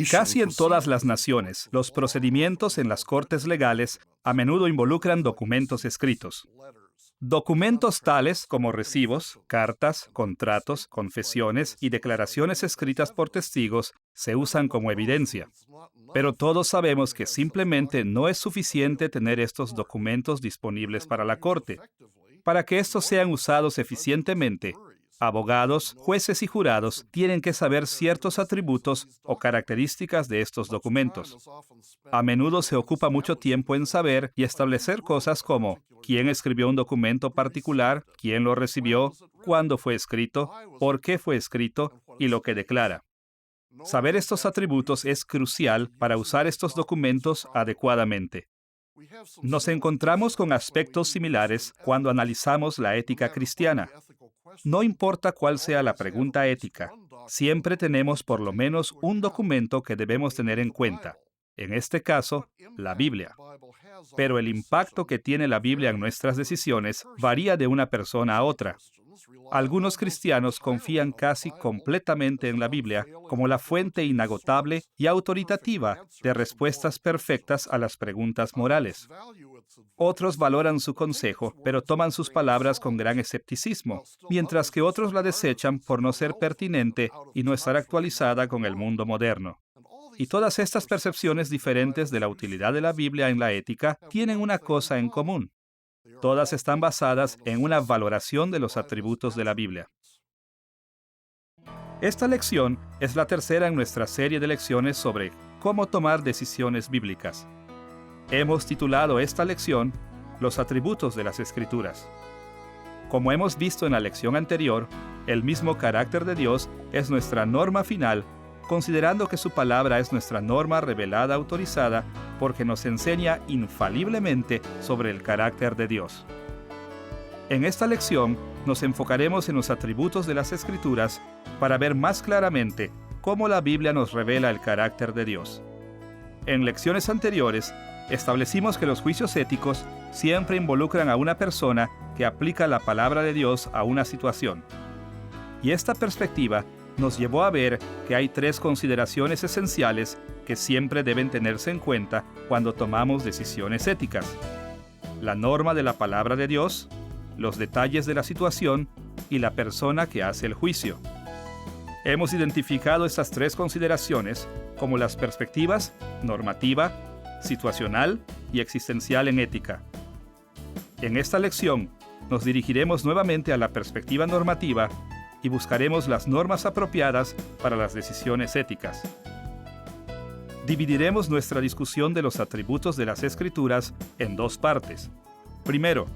Casi en todas las naciones, los procedimientos en las cortes legales a menudo involucran documentos escritos. Documentos tales como recibos, cartas, contratos, confesiones y declaraciones escritas por testigos se usan como evidencia. Pero todos sabemos que simplemente no es suficiente tener estos documentos disponibles para la corte. Para que estos sean usados eficientemente, abogados, jueces y jurados tienen que saber ciertos atributos o características de estos documentos. A menudo se ocupa mucho tiempo en saber y establecer cosas como quién escribió un documento particular, quién lo recibió, cuándo fue escrito, por qué fue escrito y lo que declara. Saber estos atributos es crucial para usar estos documentos adecuadamente. Nos encontramos con aspectos similares cuando analizamos la ética cristiana. No importa cuál sea la pregunta ética, siempre tenemos por lo menos un documento que debemos tener en cuenta. En este caso, la Biblia. Pero el impacto que tiene la Biblia en nuestras decisiones varía de una persona a otra. Algunos cristianos confían casi completamente en la Biblia como la fuente inagotable y autoritativa de respuestas perfectas a las preguntas morales. Otros valoran su consejo, pero toman sus palabras con gran escepticismo, mientras que otros la desechan por no ser pertinente y no estar actualizada con el mundo moderno. Y todas estas percepciones diferentes de la utilidad de la Biblia en la ética tienen una cosa en común. Todas están basadas en una valoración de los atributos de la Biblia. Esta lección es la tercera en nuestra serie de lecciones sobre cómo tomar decisiones bíblicas. Hemos titulado esta lección Los atributos de las Escrituras. Como hemos visto en la lección anterior, el mismo carácter de Dios es nuestra norma final, considerando que su palabra es nuestra norma revelada autorizada porque nos enseña infaliblemente sobre el carácter de Dios. En esta lección nos enfocaremos en los atributos de las Escrituras para ver más claramente cómo la Biblia nos revela el carácter de Dios. En lecciones anteriores, establecimos que los juicios éticos siempre involucran a una persona que aplica la palabra de Dios a una situación. Y esta perspectiva nos llevó a ver que hay tres consideraciones esenciales que siempre deben tenerse en cuenta cuando tomamos decisiones éticas: la norma de la palabra de Dios, los detalles de la situación y la persona que hace el juicio. Hemos identificado estas tres consideraciones como las perspectivas normativa, situacional y existencial en ética. En esta lección nos dirigiremos nuevamente a la perspectiva normativa y buscaremos las normas apropiadas para las decisiones éticas. Dividiremos nuestra discusión de los atributos de las Escrituras en dos partes. Primero,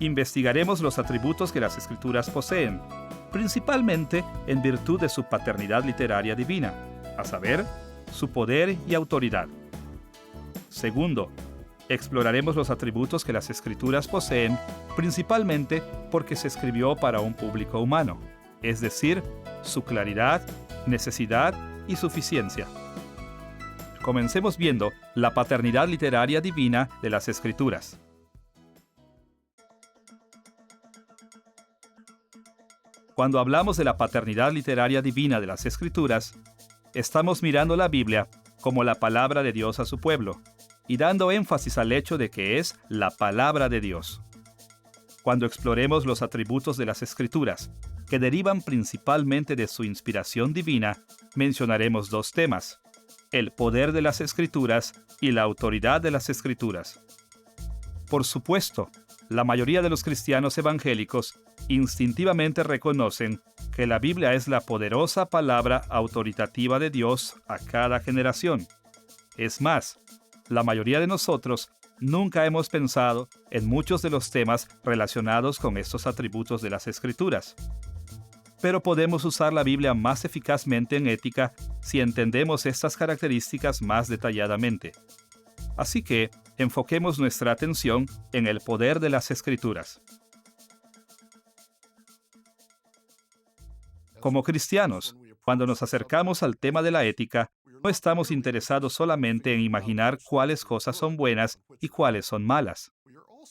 investigaremos los atributos que las Escrituras poseen, principalmente en virtud de su paternidad literaria divina, a saber, su poder y autoridad. Segundo, exploraremos los atributos que las Escrituras poseen, principalmente porque se escribió para un público humano, es decir, su claridad, necesidad y suficiencia. Comencemos viendo la paternidad literaria divina de las Escrituras. Cuando hablamos de la paternidad literaria divina de las Escrituras, estamos mirando la Biblia como la palabra de Dios a su pueblo, y dando énfasis al hecho de que es la palabra de Dios. Cuando exploremos los atributos de las Escrituras, que derivan principalmente de su inspiración divina, mencionaremos dos temas: el poder de las Escrituras y la autoridad de las Escrituras. Por supuesto, la mayoría de los cristianos evangélicos instintivamente reconocen que la Biblia es la poderosa palabra autoritativa de Dios a cada generación. Es más, la mayoría de nosotros nunca hemos pensado en muchos de los temas relacionados con estos atributos de las Escrituras. Pero podemos usar la Biblia más eficazmente en ética si entendemos estas características más detalladamente. Así que, enfoquemos nuestra atención en el poder de las Escrituras. Como cristianos, cuando nos acercamos al tema de la ética, no estamos interesados solamente en imaginar cuáles cosas son buenas y cuáles son malas.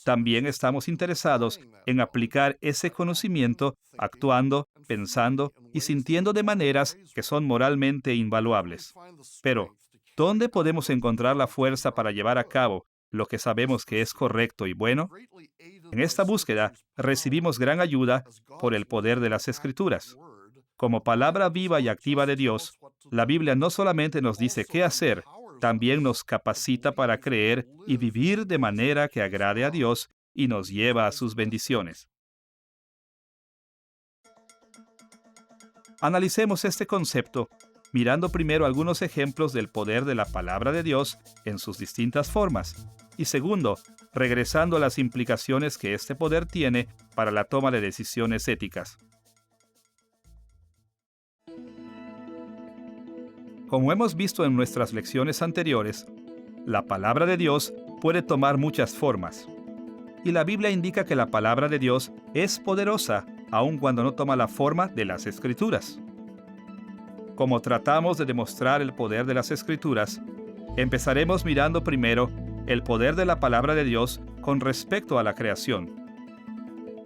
también estamos interesados en aplicar ese conocimiento actuando, pensando y sintiendo de maneras que son moralmente invaluables. Pero, ¿dónde podemos encontrar la fuerza para llevar a cabo lo que sabemos que es correcto y bueno? En esta búsqueda recibimos gran ayuda por el poder de las Escrituras. Como palabra viva y activa de Dios, la Biblia no solamente nos dice qué hacer, también nos capacita para creer y vivir de manera que agrade a Dios y nos lleva a sus bendiciones. Analicemos este concepto mirando primero algunos ejemplos del poder de la palabra de Dios en sus distintas formas, y segundo, regresando a las implicaciones que este poder tiene para la toma de decisiones éticas. Como hemos visto en nuestras lecciones anteriores, la palabra de Dios puede tomar muchas formas. Y la Biblia indica que la palabra de Dios es poderosa, aun cuando no toma la forma de las Escrituras. Como tratamos de demostrar el poder de las Escrituras, empezaremos mirando primero el poder de la palabra de Dios con respecto a la creación.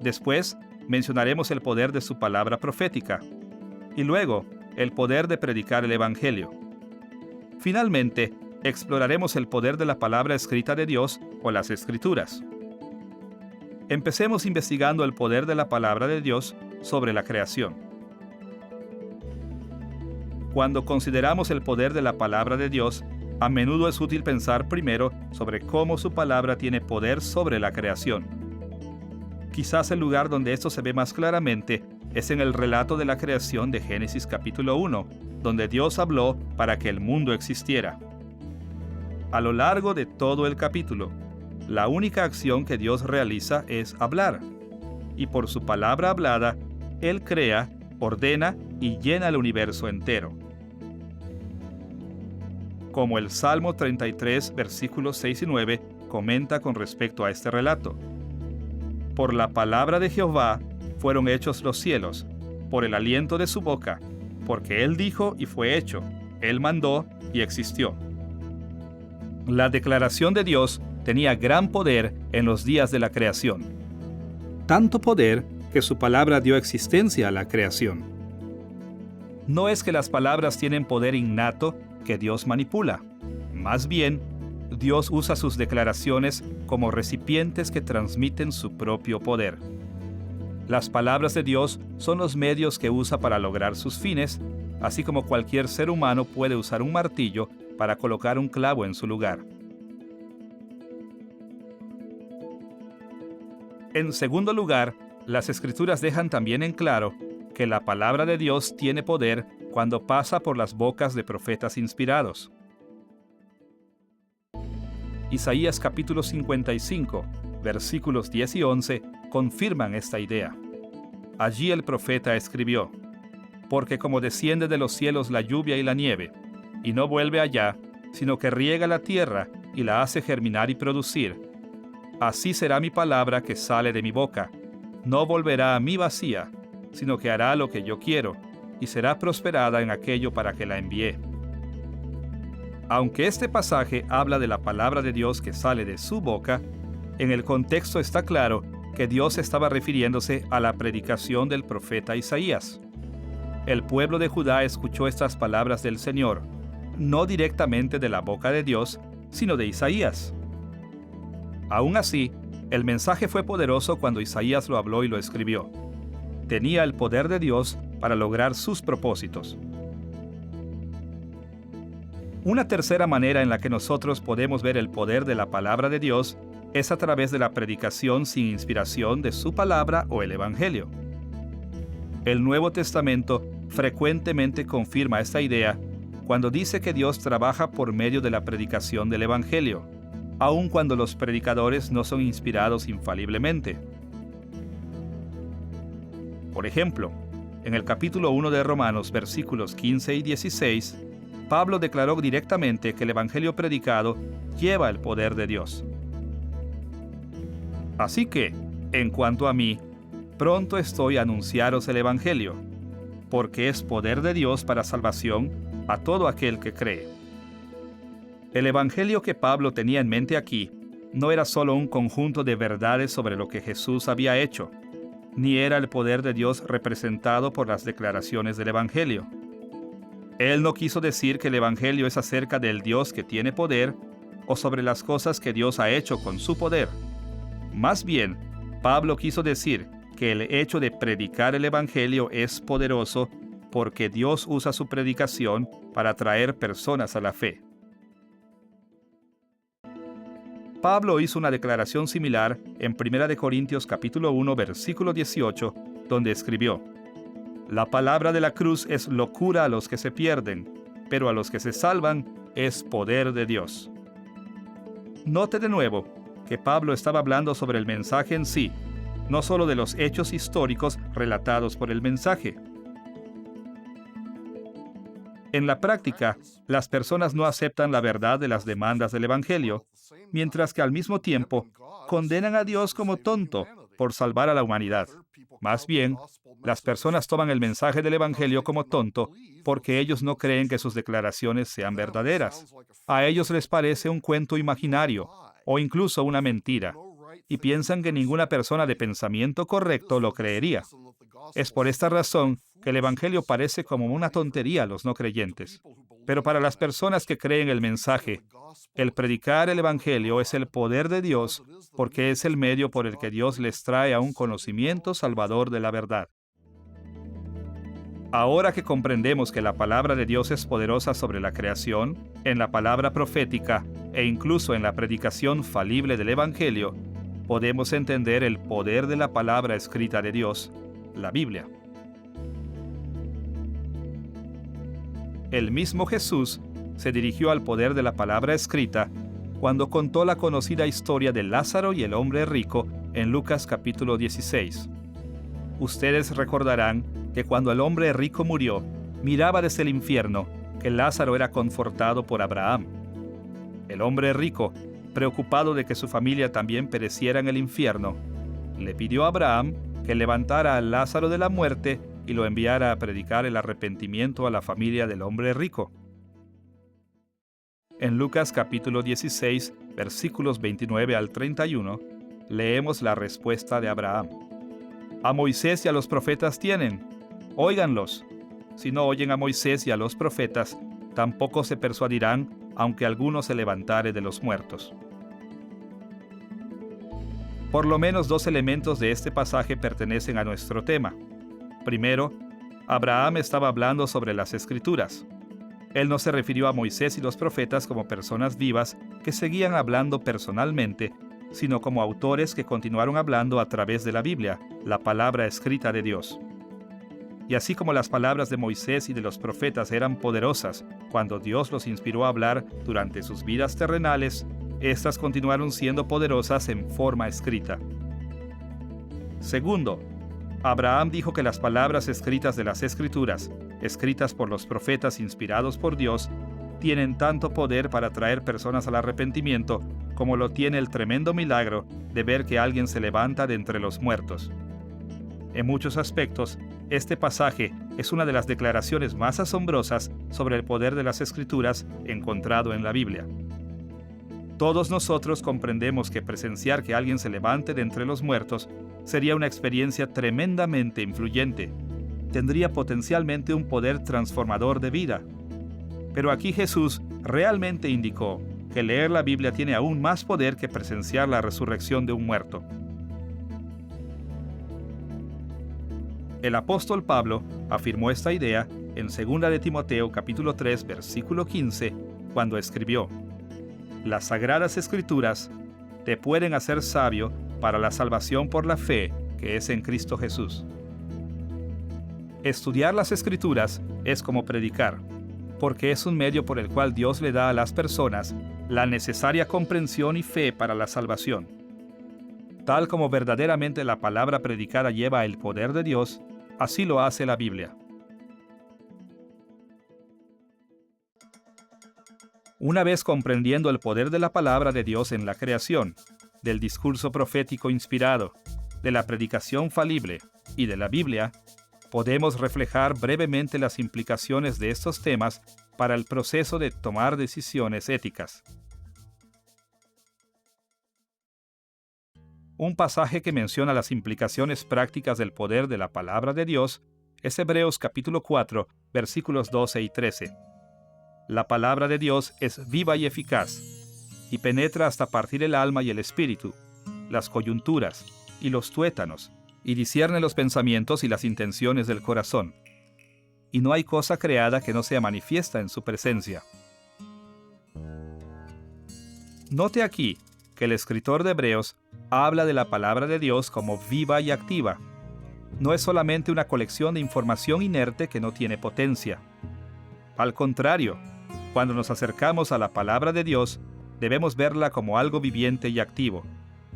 Después, mencionaremos el poder de su palabra profética. Y luego, el poder de predicar el Evangelio. Finalmente, exploraremos el poder de la palabra escrita de Dios o las Escrituras. Empecemos investigando el poder de la palabra de Dios sobre la creación. Cuando consideramos el poder de la palabra de Dios, a menudo es útil pensar primero sobre cómo su palabra tiene poder sobre la creación. Quizás el lugar donde esto se ve más claramente es en el relato de la creación de Génesis capítulo 1, donde Dios habló para que el mundo existiera. A lo largo de todo el capítulo, la única acción que Dios realiza es hablar, y por su palabra hablada, Él crea, ordena y llena el universo entero. Como el Salmo 33, versículos 6 y 9, comenta con respecto a este relato. Por la palabra de Jehová fueron hechos los cielos, por el aliento de su boca, porque Él dijo y fue hecho, Él mandó y existió. La declaración de Dios tenía gran poder en los días de la creación. Tanto poder que su palabra dio existencia a la creación. No es que las palabras tienen poder innato que Dios manipula. Más bien, Dios usa sus declaraciones como recipientes que transmiten su propio poder. Las palabras de Dios son los medios que usa para lograr sus fines, así como cualquier ser humano puede usar un martillo para colocar un clavo en su lugar. En segundo lugar, las Escrituras dejan también en claro que la palabra de Dios tiene poder cuando pasa por las bocas de profetas inspirados. Isaías capítulo 55, versículos 10 y 11, confirman esta idea. Allí el profeta escribió: porque como desciende de los cielos la lluvia y la nieve, y no vuelve allá, sino que riega la tierra y la hace germinar y producir, así será mi palabra que sale de mi boca. No volverá a mí vacía, sino que hará lo que yo quiero, y será prosperada en aquello para que la envié. Aunque este pasaje habla de la palabra de Dios que sale de su boca, en el contexto está claro que Dios estaba refiriéndose a la predicación del profeta Isaías. El pueblo de Judá escuchó estas palabras del Señor, no directamente de la boca de Dios, sino de Isaías. Aún así, el mensaje fue poderoso cuando Isaías lo habló y lo escribió. Tenía el poder de Dios para lograr sus propósitos. Una tercera manera en la que nosotros podemos ver el poder de la palabra de Dios es a través de la predicación sin inspiración de su palabra o el Evangelio. El Nuevo Testamento frecuentemente confirma esta idea cuando dice que Dios trabaja por medio de la predicación del Evangelio, aun cuando los predicadores no son inspirados infaliblemente. Por ejemplo, en el capítulo 1 de Romanos, versículos 15 y 16, Pablo declaró directamente que el Evangelio predicado lleva el poder de Dios. Así que, en cuanto a mí, pronto estoy a anunciaros el Evangelio, porque es poder de Dios para salvación a todo aquel que cree. El Evangelio que Pablo tenía en mente aquí no era solo un conjunto de verdades sobre lo que Jesús había hecho, ni era el poder de Dios representado por las declaraciones del Evangelio. Él no quiso decir que el Evangelio es acerca del Dios que tiene poder o sobre las cosas que Dios ha hecho con su poder. Más bien, Pablo quiso decir que el hecho de predicar el Evangelio es poderoso porque Dios usa su predicación para atraer personas a la fe. Pablo hizo una declaración similar en 1 Corintios capítulo 1, versículo 18, donde escribió: «La palabra de la cruz es locura a los que se pierden, pero a los que se salvan es poder de Dios». Note de nuevo que Pablo estaba hablando sobre el mensaje en sí, no solo de los hechos históricos relatados por el mensaje. En la práctica, las personas no aceptan la verdad de las demandas del Evangelio, mientras que al mismo tiempo condenan a Dios como tonto por salvar a la humanidad. Más bien, las personas toman el mensaje del Evangelio como tonto porque ellos no creen que sus declaraciones sean verdaderas. A ellos les parece un cuento imaginario o incluso una mentira, y piensan que ninguna persona de pensamiento correcto lo creería. Es por esta razón que el Evangelio parece como una tontería a los no creyentes. Pero para las personas que creen el mensaje, el predicar el Evangelio es el poder de Dios porque es el medio por el que Dios les trae a un conocimiento salvador de la verdad. Ahora que comprendemos que la palabra de Dios es poderosa sobre la creación, en la palabra profética e incluso en la predicación falible del Evangelio, podemos entender el poder de la palabra escrita de Dios, la Biblia. El mismo Jesús se dirigió al poder de la palabra escrita cuando contó la conocida historia de Lázaro y el hombre rico en Lucas capítulo 16. Ustedes recordarán que cuando el hombre rico murió, miraba desde el infierno que Lázaro era confortado por Abraham. El hombre rico, preocupado de que su familia también pereciera en el infierno, le pidió a Abraham que levantara a Lázaro de la muerte y lo enviara a predicar el arrepentimiento a la familia del hombre rico. En Lucas capítulo 16, versículos 29 al 31, leemos la respuesta de Abraham. «A Moisés y a los profetas tienen, óiganlos. Si no oyen a Moisés y a los profetas, tampoco se persuadirán, aunque alguno se levantare de los muertos». Por lo menos dos elementos de este pasaje pertenecen a nuestro tema. Primero, Abraham estaba hablando sobre las Escrituras. Él no se refirió a Moisés y los profetas como personas vivas que seguían hablando personalmente, sino como autores que continuaron hablando a través de la Biblia, la palabra escrita de Dios. Y así como las palabras de Moisés y de los profetas eran poderosas cuando Dios los inspiró a hablar durante sus vidas terrenales, estas continuaron siendo poderosas en forma escrita. Segundo, Abraham dijo que las palabras escritas de las Escrituras, escritas por los profetas inspirados por Dios, tienen tanto poder para traer personas al arrepentimiento como lo tiene el tremendo milagro de ver que alguien se levanta de entre los muertos. En muchos aspectos, este pasaje es una de las declaraciones más asombrosas sobre el poder de las Escrituras encontrado en la Biblia. Todos nosotros comprendemos que presenciar que alguien se levante de entre los muertos sería una experiencia tremendamente influyente. Tendría potencialmente un poder transformador de vida. Pero aquí Jesús realmente indicó que leer la Biblia tiene aún más poder que presenciar la resurrección de un muerto. El apóstol Pablo afirmó esta idea en 2 de Timoteo capítulo 3 versículo 15 cuando escribió: «Las sagradas escrituras te pueden hacer sabio para la salvación por la fe que es en Cristo Jesús». Estudiar las escrituras es como predicar, porque es un medio por el cual Dios le da a las personas la necesaria comprensión y fe para la salvación. Tal como verdaderamente la palabra predicada lleva el poder de Dios, así lo hace la Biblia. Una vez comprendiendo el poder de la palabra de Dios en la creación, del discurso profético inspirado, de la predicación falible y de la Biblia, podemos reflejar brevemente las implicaciones de estos temas para el proceso de tomar decisiones éticas. Un pasaje que menciona las implicaciones prácticas del poder de la palabra de Dios es Hebreos capítulo 4, versículos 12 y 13. La palabra de Dios es viva y eficaz, y penetra hasta partir el alma y el espíritu, las coyunturas y los tuétanos, y discierne los pensamientos y las intenciones del corazón. Y no hay cosa creada que no sea manifiesta en su presencia. Note aquí que el escritor de Hebreos habla de la palabra de Dios como viva y activa. No es solamente una colección de información inerte que no tiene potencia. Al contrario, cuando nos acercamos a la palabra de Dios, debemos verla como algo viviente y activo,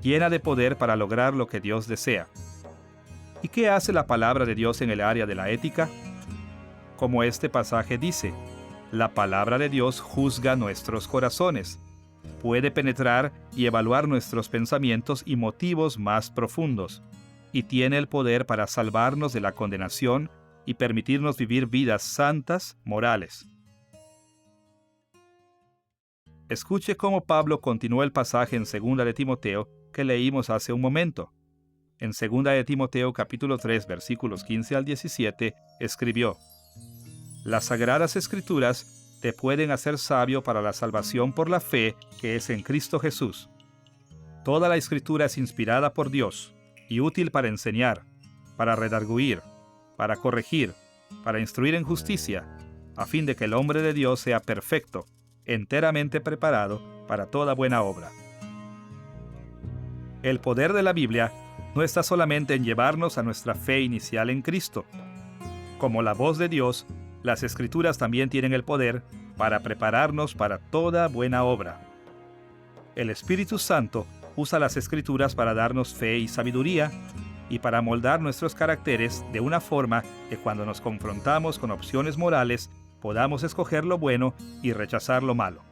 llena de poder para lograr lo que Dios desea. ¿Y qué hace la palabra de Dios en el área de la ética? Como este pasaje dice, la palabra de Dios juzga nuestros corazones. Puede penetrar y evaluar nuestros pensamientos y motivos más profundos, y tiene el poder para salvarnos de la condenación y permitirnos vivir vidas santas, morales. Escuche cómo Pablo continuó el pasaje en 2 de Timoteo que leímos hace un momento. En 2 de Timoteo capítulo 3 versículos 15 al 17 escribió: Las sagradas escrituras te pueden hacer sabio para la salvación por la fe que es en Cristo Jesús. Toda la escritura es inspirada por Dios y útil para enseñar, para redarguir, para corregir, para instruir en justicia, a fin de que el hombre de Dios sea perfecto, enteramente preparado para toda buena obra. El poder de la Biblia no está solamente en llevarnos a nuestra fe inicial en Cristo. Como la voz de Dios, las Escrituras también tienen el poder para prepararnos para toda buena obra. El Espíritu Santo usa las Escrituras para darnos fe y sabiduría y para moldar nuestros caracteres de una forma que cuando nos confrontamos con opciones morales podamos escoger lo bueno y rechazar lo malo.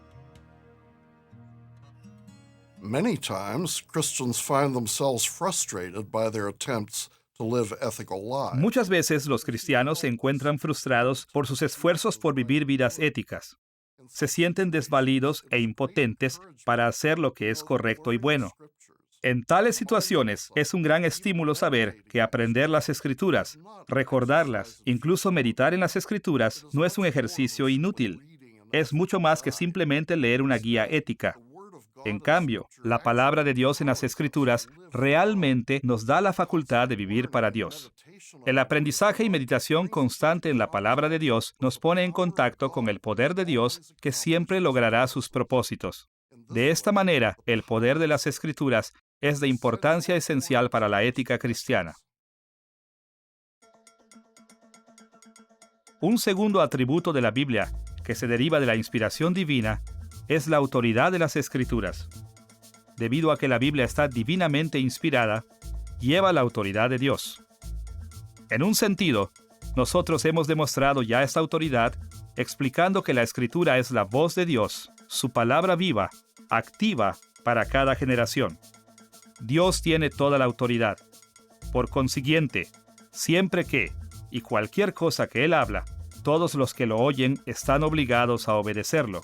Many times, Christians find themselves frustrated by their attempts to live ethical lives. Muchas veces los cristianos se encuentran frustrados por sus esfuerzos por vivir vidas éticas. Se sienten desvalidos e impotentes para hacer lo que es correcto y bueno. En tales situaciones es un gran estímulo saber que aprender las Escrituras, recordarlas, incluso meditar en las Escrituras, no es un ejercicio inútil. Es mucho más que simplemente leer una guía ética. En cambio, la palabra de Dios en las Escrituras realmente nos da la facultad de vivir para Dios. El aprendizaje y meditación constante en la palabra de Dios nos pone en contacto con el poder de Dios que siempre logrará sus propósitos. De esta manera, el poder de las Escrituras es de importancia esencial para la ética cristiana. Un segundo atributo de la Biblia, que se deriva de la inspiración divina, es la autoridad de las Escrituras. Debido a que la Biblia está divinamente inspirada, lleva la autoridad de Dios. En un sentido, nosotros hemos demostrado ya esta autoridad explicando que la Escritura es la voz de Dios, su palabra viva, activa para cada generación. Dios tiene toda la autoridad. Por consiguiente, siempre que y cualquier cosa que Él habla, todos los que lo oyen están obligados a obedecerlo.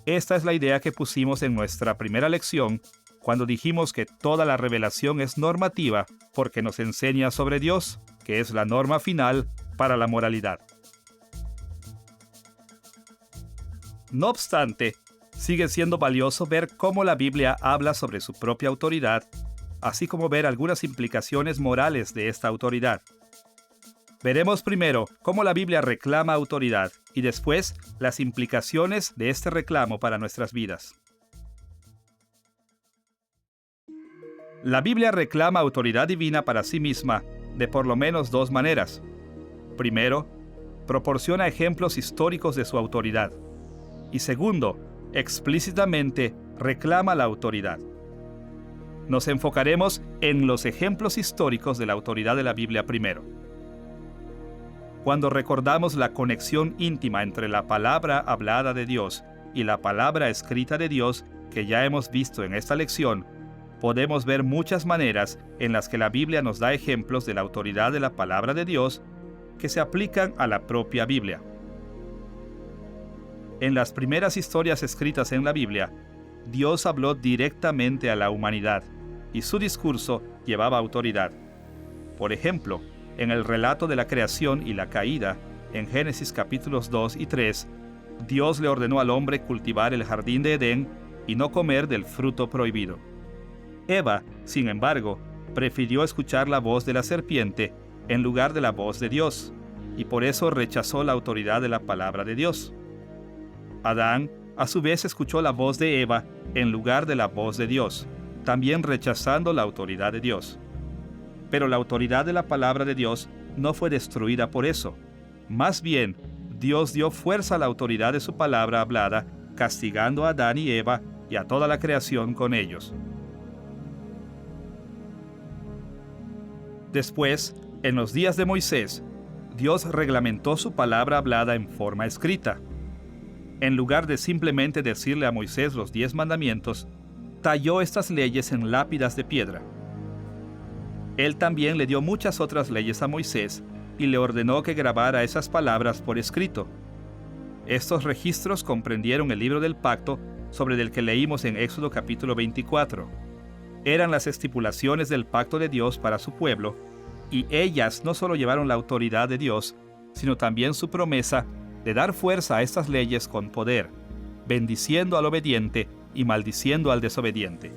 Esta es la idea que pusimos en nuestra primera lección cuando dijimos que toda la revelación es normativa porque nos enseña sobre Dios, que es la norma final para la moralidad. No obstante, sigue siendo valioso ver cómo la Biblia habla sobre su propia autoridad, así como ver algunas implicaciones morales de esta autoridad. Veremos primero cómo la Biblia reclama autoridad y después las implicaciones de este reclamo para nuestras vidas. La Biblia reclama autoridad divina para sí misma de por lo menos dos maneras. Primero, proporciona ejemplos históricos de su autoridad. Y segundo, explícitamente reclama la autoridad. Nos enfocaremos en los ejemplos históricos de la autoridad de la Biblia primero. Cuando recordamos la conexión íntima entre la palabra hablada de Dios y la palabra escrita de Dios que ya hemos visto en esta lección, podemos ver muchas maneras en las que la Biblia nos da ejemplos de la autoridad de la palabra de Dios que se aplican a la propia Biblia. En las primeras historias escritas en la Biblia, Dios habló directamente a la humanidad, y su discurso llevaba autoridad. Por ejemplo, en el relato de la creación y la caída, en Génesis capítulos 2 y 3, Dios le ordenó al hombre cultivar el jardín de Edén y no comer del fruto prohibido. Eva, sin embargo, prefirió escuchar la voz de la serpiente en lugar de la voz de Dios, y por eso rechazó la autoridad de la palabra de Dios. Adán, a su vez, escuchó la voz de Eva en lugar de la voz de Dios, también rechazando la autoridad de Dios. Pero la autoridad de la palabra de Dios no fue destruida por eso. Más bien, Dios dio fuerza a la autoridad de su palabra hablada, castigando a Adán y Eva y a toda la creación con ellos. Después, en los días de Moisés, Dios reglamentó su palabra hablada en forma escrita. En lugar de simplemente decirle a Moisés los 10 mandamientos, talló estas leyes en lápidas de piedra. Él también le dio muchas otras leyes a Moisés y le ordenó que grabara esas palabras por escrito. Estos registros comprendieron el libro del pacto sobre el que leímos en Éxodo capítulo 24. Eran las estipulaciones del pacto de Dios para su pueblo, y ellas no solo llevaron la autoridad de Dios, sino también su promesa de dar fuerza a estas leyes con poder, bendiciendo al obediente y maldiciendo al desobediente.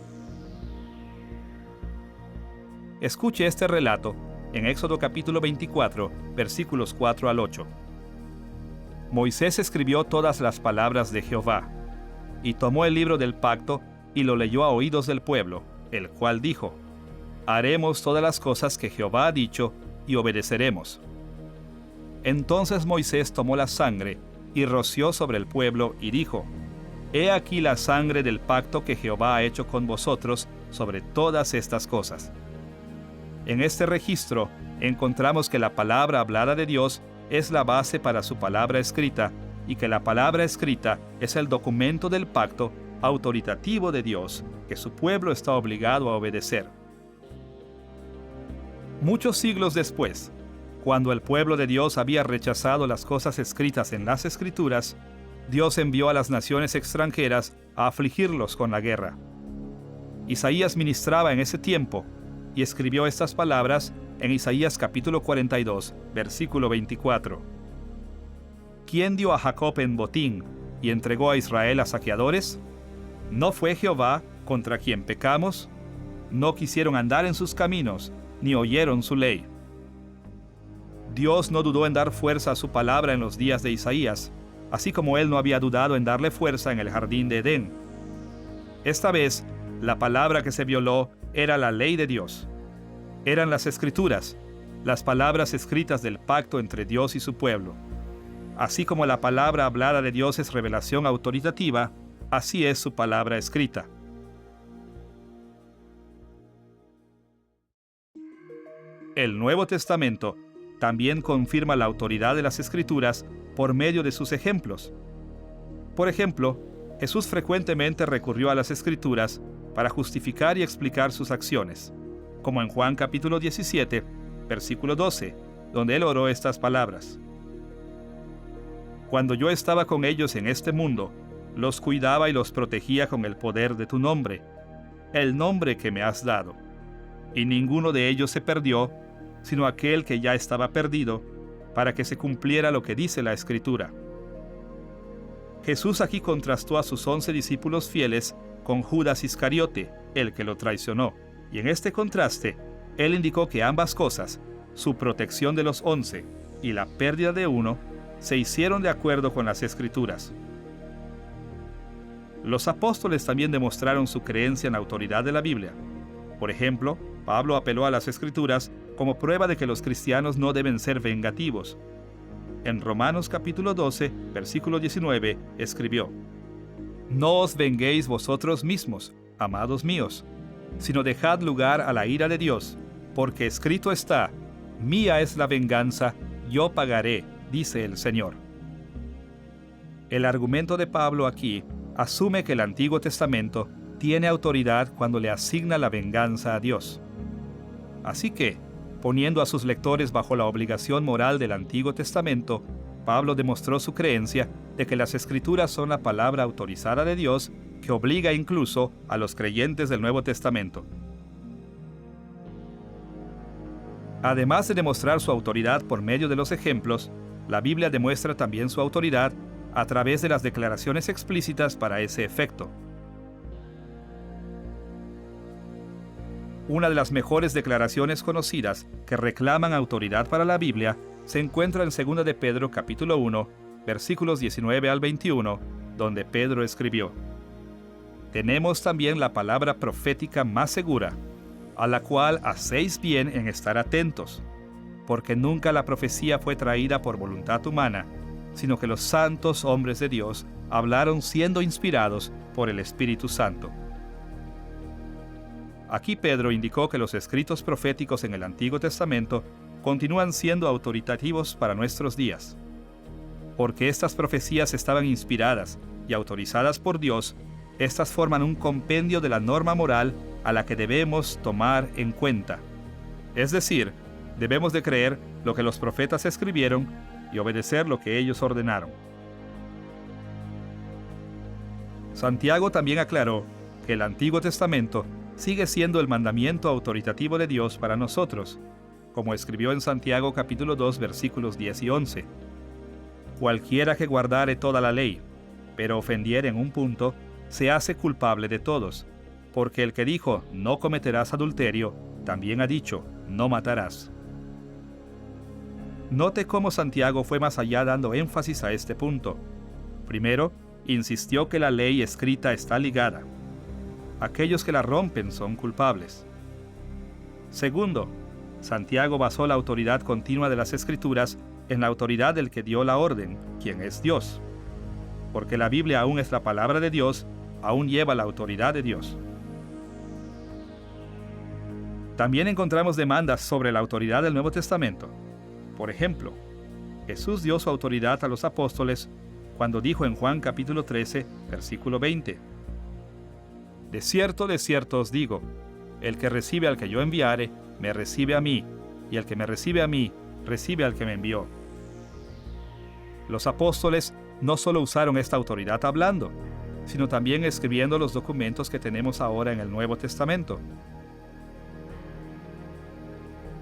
Escuche este relato en Éxodo capítulo 24, versículos 4 al 8. Moisés escribió todas las palabras de Jehová, y tomó el libro del pacto y lo leyó a oídos del pueblo, el cual dijo: haremos todas las cosas que Jehová ha dicho y obedeceremos. Entonces Moisés tomó la sangre y roció sobre el pueblo y dijo: he aquí la sangre del pacto que Jehová ha hecho con vosotros sobre todas estas cosas. En este registro encontramos que la palabra hablada de Dios es la base para su palabra escrita y que la palabra escrita es el documento del pacto autoritativo de Dios que su pueblo está obligado a obedecer. Muchos siglos después, cuando el pueblo de Dios había rechazado las cosas escritas en las Escrituras, Dios envió a las naciones extranjeras a afligirlos con la guerra. Isaías ministraba en ese tiempo y escribió estas palabras en Isaías capítulo 42, versículo 24. ¿Quién dio a Jacob en botín y entregó a Israel a saqueadores? ¿No fue Jehová contra quien pecamos? No quisieron andar en sus caminos, ni oyeron su ley. Dios no dudó en dar fuerza a su palabra en los días de Isaías, así como él no había dudado en darle fuerza en el jardín de Edén. Esta vez, la palabra que se violó era la ley de Dios. Eran las Escrituras, las palabras escritas del pacto entre Dios y su pueblo. Así como la palabra hablada de Dios es revelación autoritativa, así es su palabra escrita. El Nuevo Testamento también confirma la autoridad de las Escrituras por medio de sus ejemplos. Por ejemplo, Jesús frecuentemente recurrió a las Escrituras para justificar y explicar sus acciones, como en Juan capítulo 17, versículo 12, donde él oró estas palabras: cuando yo estaba con ellos en este mundo, los cuidaba y los protegía con el poder de tu nombre, el nombre que me has dado. Y ninguno de ellos se perdió, sino aquel que ya estaba perdido, para que se cumpliera lo que dice la Escritura. Jesús aquí contrastó a sus 11 discípulos fieles con Judas Iscariote, el que lo traicionó. Y en este contraste, él indicó que ambas cosas, su protección de los 11 y la pérdida de uno, se hicieron de acuerdo con las Escrituras. Los apóstoles también demostraron su creencia en la autoridad de la Biblia. Por ejemplo, Pablo apeló a las Escrituras como prueba de que los cristianos no deben ser vengativos. En Romanos capítulo 12, versículo 19, escribió: no os venguéis vosotros mismos, amados míos, sino dejad lugar a la ira de Dios, porque escrito está: mía es la venganza, yo pagaré, dice el Señor. El argumento de Pablo aquí asume que el Antiguo Testamento tiene autoridad cuando le asigna la venganza a Dios. Así que, poniendo a sus lectores bajo la obligación moral del Antiguo Testamento, Pablo demostró su creencia de que las Escrituras son la palabra autorizada de Dios que obliga incluso a los creyentes del Nuevo Testamento. Además de demostrar su autoridad por medio de los ejemplos, la Biblia demuestra también su autoridad a través de las declaraciones explícitas para ese efecto. Una de las mejores declaraciones conocidas que reclaman autoridad para la Biblia se encuentra en 2 de Pedro capítulo 1, versículos 19 al 21, donde Pedro escribió: «Tenemos también la palabra profética más segura, a la cual hacéis bien en estar atentos, porque nunca la profecía fue traída por voluntad humana, sino que los santos hombres de Dios hablaron siendo inspirados por el Espíritu Santo». Aquí Pedro indicó que los escritos proféticos en el Antiguo Testamento continúan siendo autoritativos para nuestros días. Porque estas profecías estaban inspiradas y autorizadas por Dios, estas forman un compendio de la norma moral a la que debemos tomar en cuenta. Es decir, debemos de creer lo que los profetas escribieron y obedecer lo que ellos ordenaron. Santiago también aclaró que el Antiguo Testamento sigue siendo el mandamiento autoritativo de Dios para nosotros, como escribió en Santiago capítulo 2 versículos 10 y 11. Cualquiera que guardare toda la ley, pero ofendiere en un punto, se hace culpable de todos, porque el que dijo, no cometerás adulterio, también ha dicho, no matarás. Note cómo Santiago fue más allá dando énfasis a este punto. Primero, insistió que la ley escrita está ligada. Aquellos que la rompen son culpables. Segundo, Santiago basó la autoridad continua de las Escrituras en la autoridad del que dio la orden, quien es Dios. Porque la Biblia aún es la palabra de Dios, aún lleva la autoridad de Dios. También encontramos demandas sobre la autoridad del Nuevo Testamento. Por ejemplo, Jesús dio su autoridad a los apóstoles cuando dijo en Juan capítulo 13, versículo 20: de cierto os digo, el que recibe al que yo enviare, me recibe a mí, y el que me recibe a mí, recibe al que me envió. Los apóstoles no solo usaron esta autoridad hablando, sino también escribiendo los documentos que tenemos ahora en el Nuevo Testamento.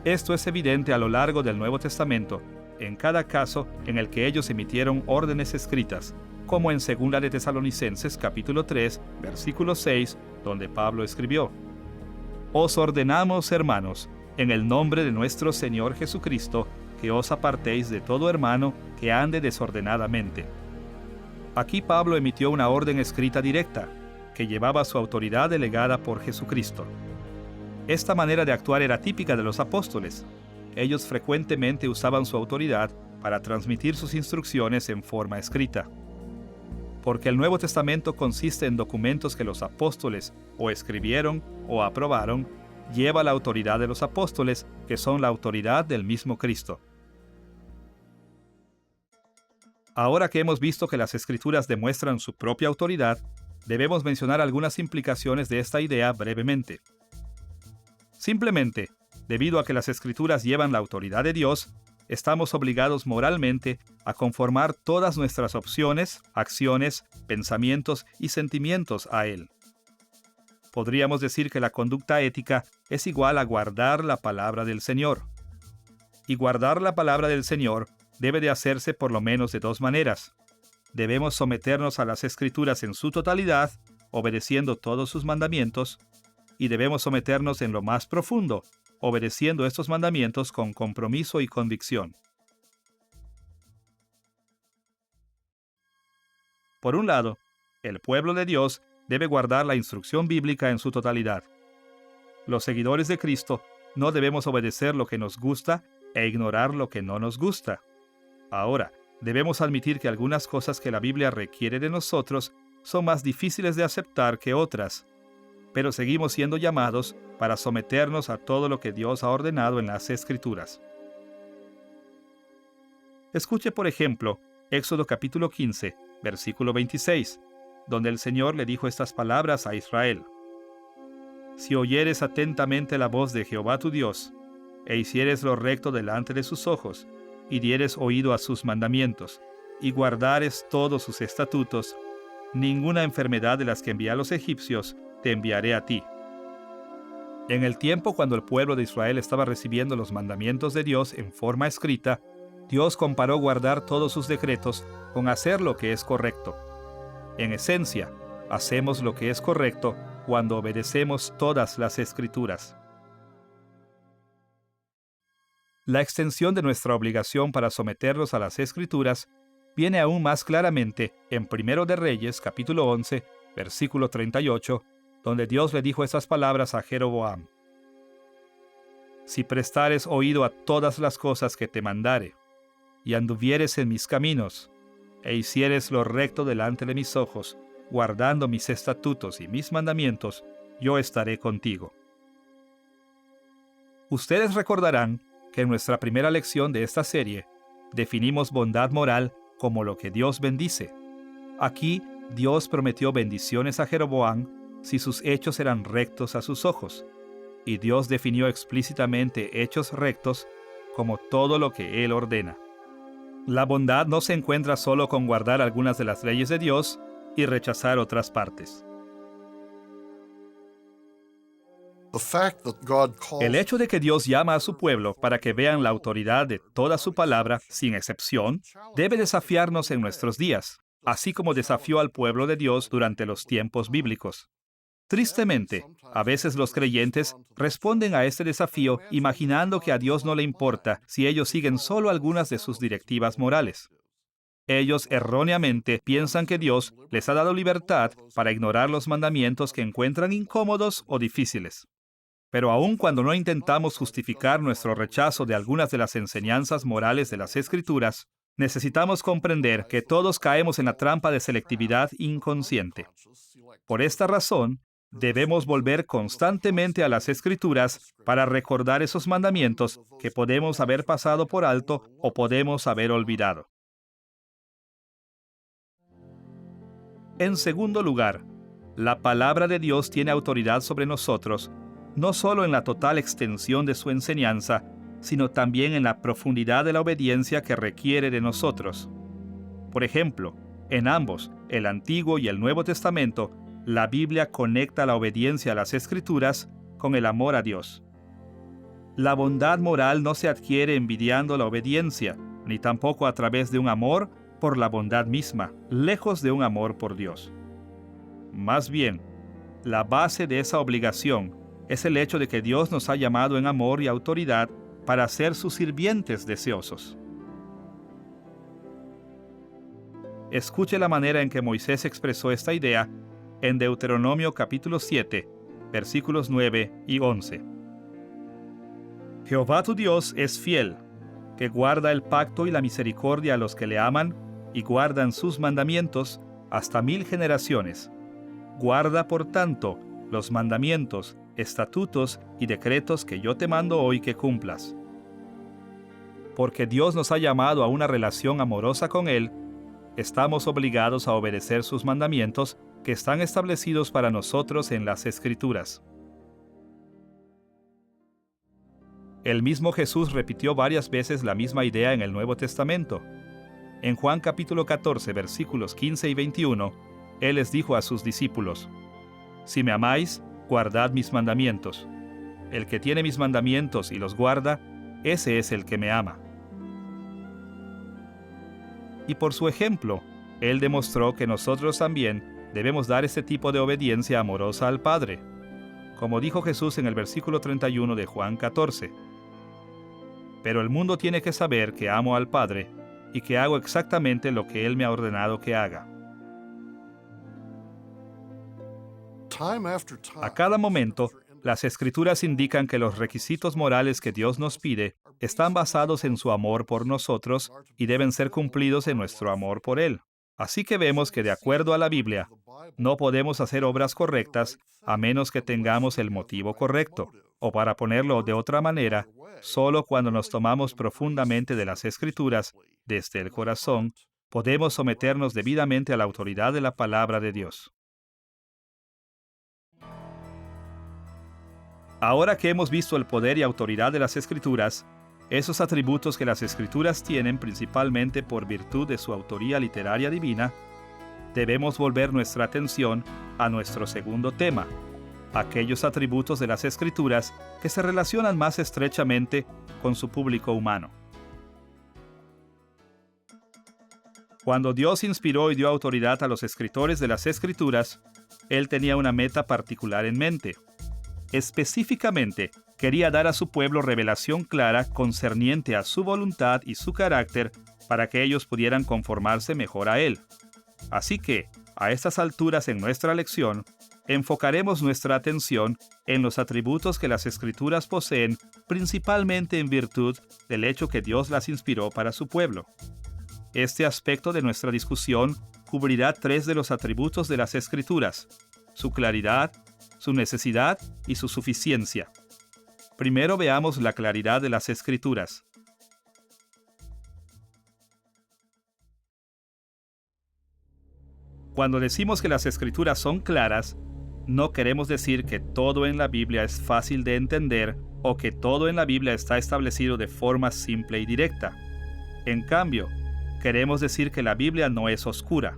Esto es evidente a lo largo del Nuevo Testamento, en cada caso en el que ellos emitieron órdenes escritas, como en 2 de Tesalonicenses capítulo 3, versículo 6, donde Pablo escribió: «Os ordenamos, hermanos, en el nombre de nuestro Señor Jesucristo, que os apartéis de todo hermano que ande desordenadamente». Aquí Pablo emitió una orden escrita directa, que llevaba su autoridad delegada por Jesucristo. Esta manera de actuar era típica de los apóstoles. Ellos frecuentemente usaban su autoridad para transmitir sus instrucciones en forma escrita. Porque el Nuevo Testamento consiste en documentos que los apóstoles o escribieron o aprobaron, lleva la autoridad de los apóstoles, que son la autoridad del mismo Cristo. Ahora que hemos visto que las Escrituras demuestran su propia autoridad, debemos mencionar algunas implicaciones de esta idea brevemente. Simplemente, debido a que las Escrituras llevan la autoridad de Dios, estamos obligados moralmente a conformar todas nuestras opciones, acciones, pensamientos y sentimientos a Él. Podríamos decir que la conducta ética es igual a guardar la palabra del Señor. Y guardar la palabra del Señor debe de hacerse por lo menos de dos maneras. Debemos someternos a las Escrituras en su totalidad, obedeciendo todos sus mandamientos, y debemos someternos en lo más profundo, obedeciendo estos mandamientos con compromiso y convicción. Por un lado, el pueblo de Dios debe guardar la instrucción bíblica en su totalidad. Los seguidores de Cristo no debemos obedecer lo que nos gusta e ignorar lo que no nos gusta. Ahora, debemos admitir que algunas cosas que la Biblia requiere de nosotros son más difíciles de aceptar que otras, pero seguimos siendo llamados para someternos a todo lo que Dios ha ordenado en las Escrituras. Escuche, por ejemplo, Éxodo capítulo 15, versículo 26, donde el Señor le dijo estas palabras a Israel: «Si oyeres atentamente la voz de Jehová tu Dios, e hicieres lo recto delante de sus ojos, y dieres oído a sus mandamientos, y guardares todos sus estatutos, ninguna enfermedad de las que envié a los egipcios te enviaré a ti». En el tiempo cuando el pueblo de Israel estaba recibiendo los mandamientos de Dios en forma escrita, Dios comparó guardar todos sus decretos con hacer lo que es correcto. En esencia, hacemos lo que es correcto cuando obedecemos todas las Escrituras. La extensión de nuestra obligación para someternos a las Escrituras viene aún más claramente en 1 de Reyes, capítulo 11, versículo 38, donde Dios le dijo estas palabras a Jeroboam: Si prestares oído a todas las cosas que te mandare, y anduvieres en mis caminos, e hicieres lo recto delante de mis ojos, guardando mis estatutos y mis mandamientos, yo estaré contigo. Ustedes recordarán que en nuestra primera lección de esta serie definimos bondad moral como lo que Dios bendice. Aquí, Dios prometió bendiciones a Jeroboam si sus hechos eran rectos a sus ojos, y Dios definió explícitamente hechos rectos como todo lo que Él ordena. La bondad no se encuentra solo con guardar algunas de las leyes de Dios y rechazar otras partes. El hecho de que Dios llama a su pueblo para que vean la autoridad de toda su palabra, sin excepción, debe desafiarnos en nuestros días, así como desafió al pueblo de Dios durante los tiempos bíblicos. Tristemente, a veces los creyentes responden a este desafío imaginando que a Dios no le importa si ellos siguen solo algunas de sus directivas morales. Ellos erróneamente piensan que Dios les ha dado libertad para ignorar los mandamientos que encuentran incómodos o difíciles. Pero aun cuando no intentamos justificar nuestro rechazo de algunas de las enseñanzas morales de las Escrituras, necesitamos comprender que todos caemos en la trampa de selectividad inconsciente. Por esta razón, debemos volver constantemente a las Escrituras para recordar esos mandamientos que podemos haber pasado por alto o podemos haber olvidado. En segundo lugar, la palabra de Dios tiene autoridad sobre nosotros, no solo en la total extensión de su enseñanza, sino también en la profundidad de la obediencia que requiere de nosotros. Por ejemplo, en ambos, el Antiguo y el Nuevo Testamento, la Biblia conecta la obediencia a las Escrituras con el amor a Dios. La bondad moral no se adquiere envidiando la obediencia, ni tampoco a través de un amor por la bondad misma, lejos de un amor por Dios. Más bien, la base de esa obligación es el hecho de que Dios nos ha llamado en amor y autoridad para ser sus sirvientes deseosos. Escuche la manera en que Moisés expresó esta idea en Deuteronomio capítulo 7, versículos 9 y 11. Jehová tu Dios es fiel, que guarda el pacto y la misericordia a los que le aman y guardan sus mandamientos hasta 1000 generaciones. Guarda, por tanto, los mandamientos, estatutos y decretos que yo te mando hoy que cumplas. Porque Dios nos ha llamado a una relación amorosa con Él, estamos obligados a obedecer sus mandamientos que están establecidos para nosotros en las Escrituras. El mismo Jesús repitió varias veces la misma idea en el Nuevo Testamento. En Juan capítulo 14, versículos 15 y 21, Él les dijo a sus discípulos: Si me amáis, guardad mis mandamientos. El que tiene mis mandamientos y los guarda, ese es el que me ama. Y por su ejemplo, Él demostró que nosotros también debemos dar este tipo de obediencia amorosa al Padre. Como dijo Jesús en el versículo 31 de Juan 14. Pero el mundo tiene que saber que amo al Padre y que hago exactamente lo que Él me ha ordenado que haga. A cada momento, las Escrituras indican que los requisitos morales que Dios nos pide están basados en su amor por nosotros y deben ser cumplidos en nuestro amor por Él. Así que vemos que de acuerdo a la Biblia, no podemos hacer obras correctas a menos que tengamos el motivo correcto, o para ponerlo de otra manera, solo cuando nos tomamos profundamente de las Escrituras, desde el corazón, podemos someternos debidamente a la autoridad de la palabra de Dios. Ahora que hemos visto el poder y autoridad de las Escrituras, esos atributos que las Escrituras tienen principalmente por virtud de su autoría literaria divina, debemos volver nuestra atención a nuestro segundo tema, aquellos atributos de las Escrituras que se relacionan más estrechamente con su público humano. Cuando Dios inspiró y dio autoridad a los escritores de las Escrituras, Él tenía una meta particular en mente. Específicamente, quería dar a su pueblo revelación clara concerniente a su voluntad y su carácter para que ellos pudieran conformarse mejor a Él. Así que, a estas alturas en nuestra lección, enfocaremos nuestra atención en los atributos que las Escrituras poseen, principalmente en virtud del hecho que Dios las inspiró para su pueblo. Este aspecto de nuestra discusión cubrirá 3 de los atributos de las Escrituras: su claridad, su necesidad y su suficiencia. Primero veamos la claridad de las Escrituras. Cuando decimos que las Escrituras son claras, no queremos decir que todo en la Biblia es fácil de entender o que todo en la Biblia está establecido de forma simple y directa. En cambio, queremos decir que la Biblia no es oscura.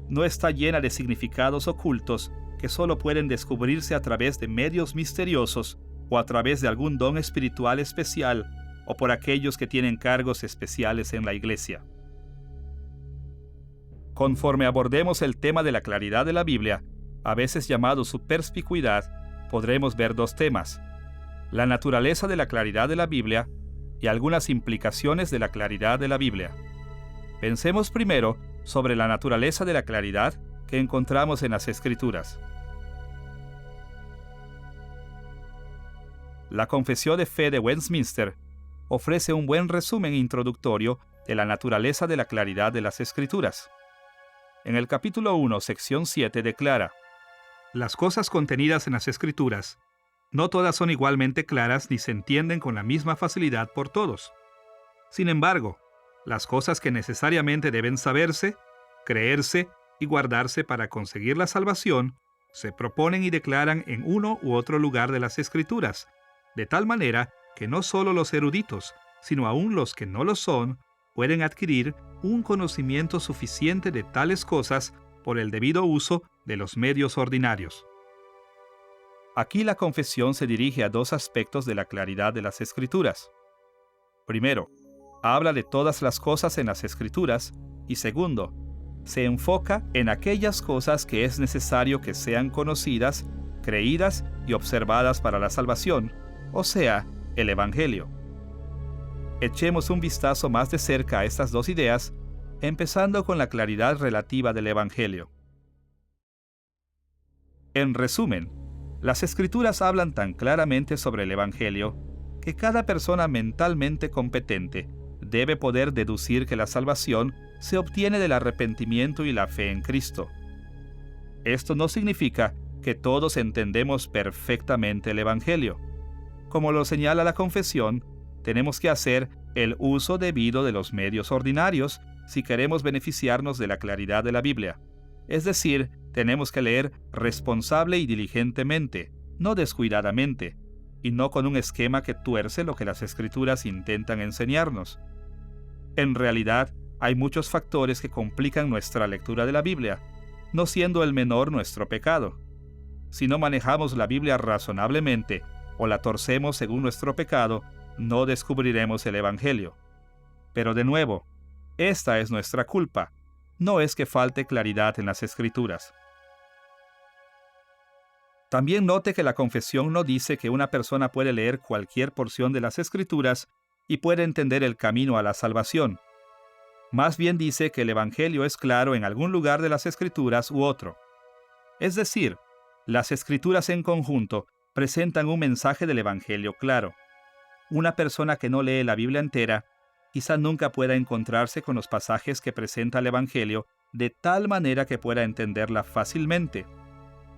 No está llena de significados ocultos que solo pueden descubrirse a través de medios misteriosos o a través de algún don espiritual especial o por aquellos que tienen cargos especiales en la iglesia. Conforme abordemos el tema de la claridad de la Biblia, a veces llamado su perspicuidad, podremos ver 2 temas: la naturaleza de la claridad de la Biblia y algunas implicaciones de la claridad de la Biblia. Pensemos primero sobre la naturaleza de la claridad que encontramos en las Escrituras. La Confesión de Fe de Westminster ofrece un buen resumen introductorio de la naturaleza de la claridad de las Escrituras. En el capítulo 1, sección 7 declara: las cosas contenidas en las Escrituras no todas son igualmente claras ni se entienden con la misma facilidad por todos. Sin embargo, las cosas que necesariamente deben saberse, creerse y guardarse para conseguir la salvación, se proponen y declaran en uno u otro lugar de las Escrituras, de tal manera que no solo los eruditos, sino aún los que no lo son, pueden adquirir un conocimiento suficiente de tales cosas por el debido uso de los medios ordinarios. Aquí la confesión se dirige a 2 aspectos de la claridad de las Escrituras. Primero, habla de todas las cosas en las Escrituras, y segundo, se enfoca en aquellas cosas que es necesario que sean conocidas, creídas y observadas para la salvación, o sea, el Evangelio. Echemos un vistazo más de cerca a estas 2 ideas, empezando con la claridad relativa del Evangelio. En resumen, las Escrituras hablan tan claramente sobre el Evangelio que cada persona mentalmente competente debe poder deducir que la salvación se obtiene del arrepentimiento y la fe en Cristo. Esto no significa que todos entendemos perfectamente el Evangelio. Como lo señala la confesión, tenemos que hacer el uso debido de los medios ordinarios si queremos beneficiarnos de la claridad de la Biblia. Es decir, tenemos que leer responsable y diligentemente, no descuidadamente, y no con un esquema que tuerce lo que las Escrituras intentan enseñarnos. En realidad, hay muchos factores que complican nuestra lectura de la Biblia, no siendo el menor nuestro pecado. Si no manejamos la Biblia razonablemente o la torcemos según nuestro pecado, no descubriremos el Evangelio. Pero de nuevo, esta es nuestra culpa, no es que falte claridad en las Escrituras. También note que la confesión no dice que una persona puede leer cualquier porción de las Escrituras y puede entender el camino a la salvación. Más bien dice que el Evangelio es claro en algún lugar de las Escrituras u otro. Es decir, las Escrituras en conjunto presentan un mensaje del Evangelio claro. Una persona que no lee la Biblia entera quizá nunca pueda encontrarse con los pasajes que presenta el Evangelio de tal manera que pueda entenderla fácilmente.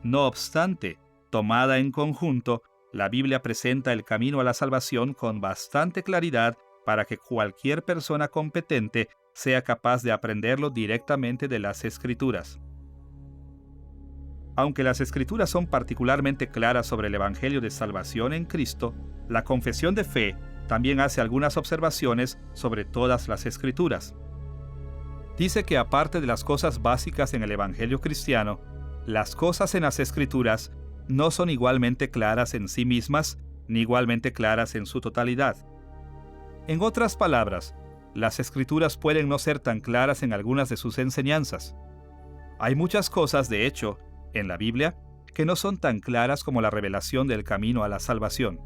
No obstante, tomada en conjunto, la Biblia presenta el camino a la salvación con bastante claridad para que cualquier persona competente sea capaz de aprenderlo directamente de las Escrituras. Aunque las Escrituras son particularmente claras sobre el Evangelio de salvación en Cristo, la confesión de fe también hace algunas observaciones sobre todas las Escrituras. Dice que aparte de las cosas básicas en el Evangelio cristiano, las cosas en las Escrituras no son igualmente claras en sí mismas, ni igualmente claras en su totalidad. En otras palabras, las Escrituras pueden no ser tan claras en algunas de sus enseñanzas. Hay muchas cosas, de hecho, en la Biblia que no son tan claras como la revelación del camino a la salvación.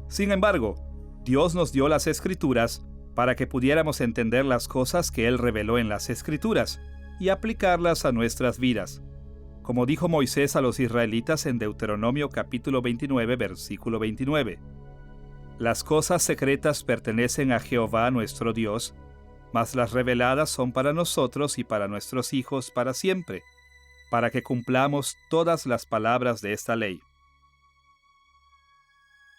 Sin embargo, Dios nos dio las Escrituras para que pudiéramos entender las cosas que Él reveló en las Escrituras y aplicarlas a nuestras vidas. Como dijo Moisés a los israelitas en Deuteronomio capítulo 29, versículo 29. Las cosas secretas pertenecen a Jehová nuestro Dios, mas las reveladas son para nosotros y para nuestros hijos para siempre, para que cumplamos todas las palabras de esta ley.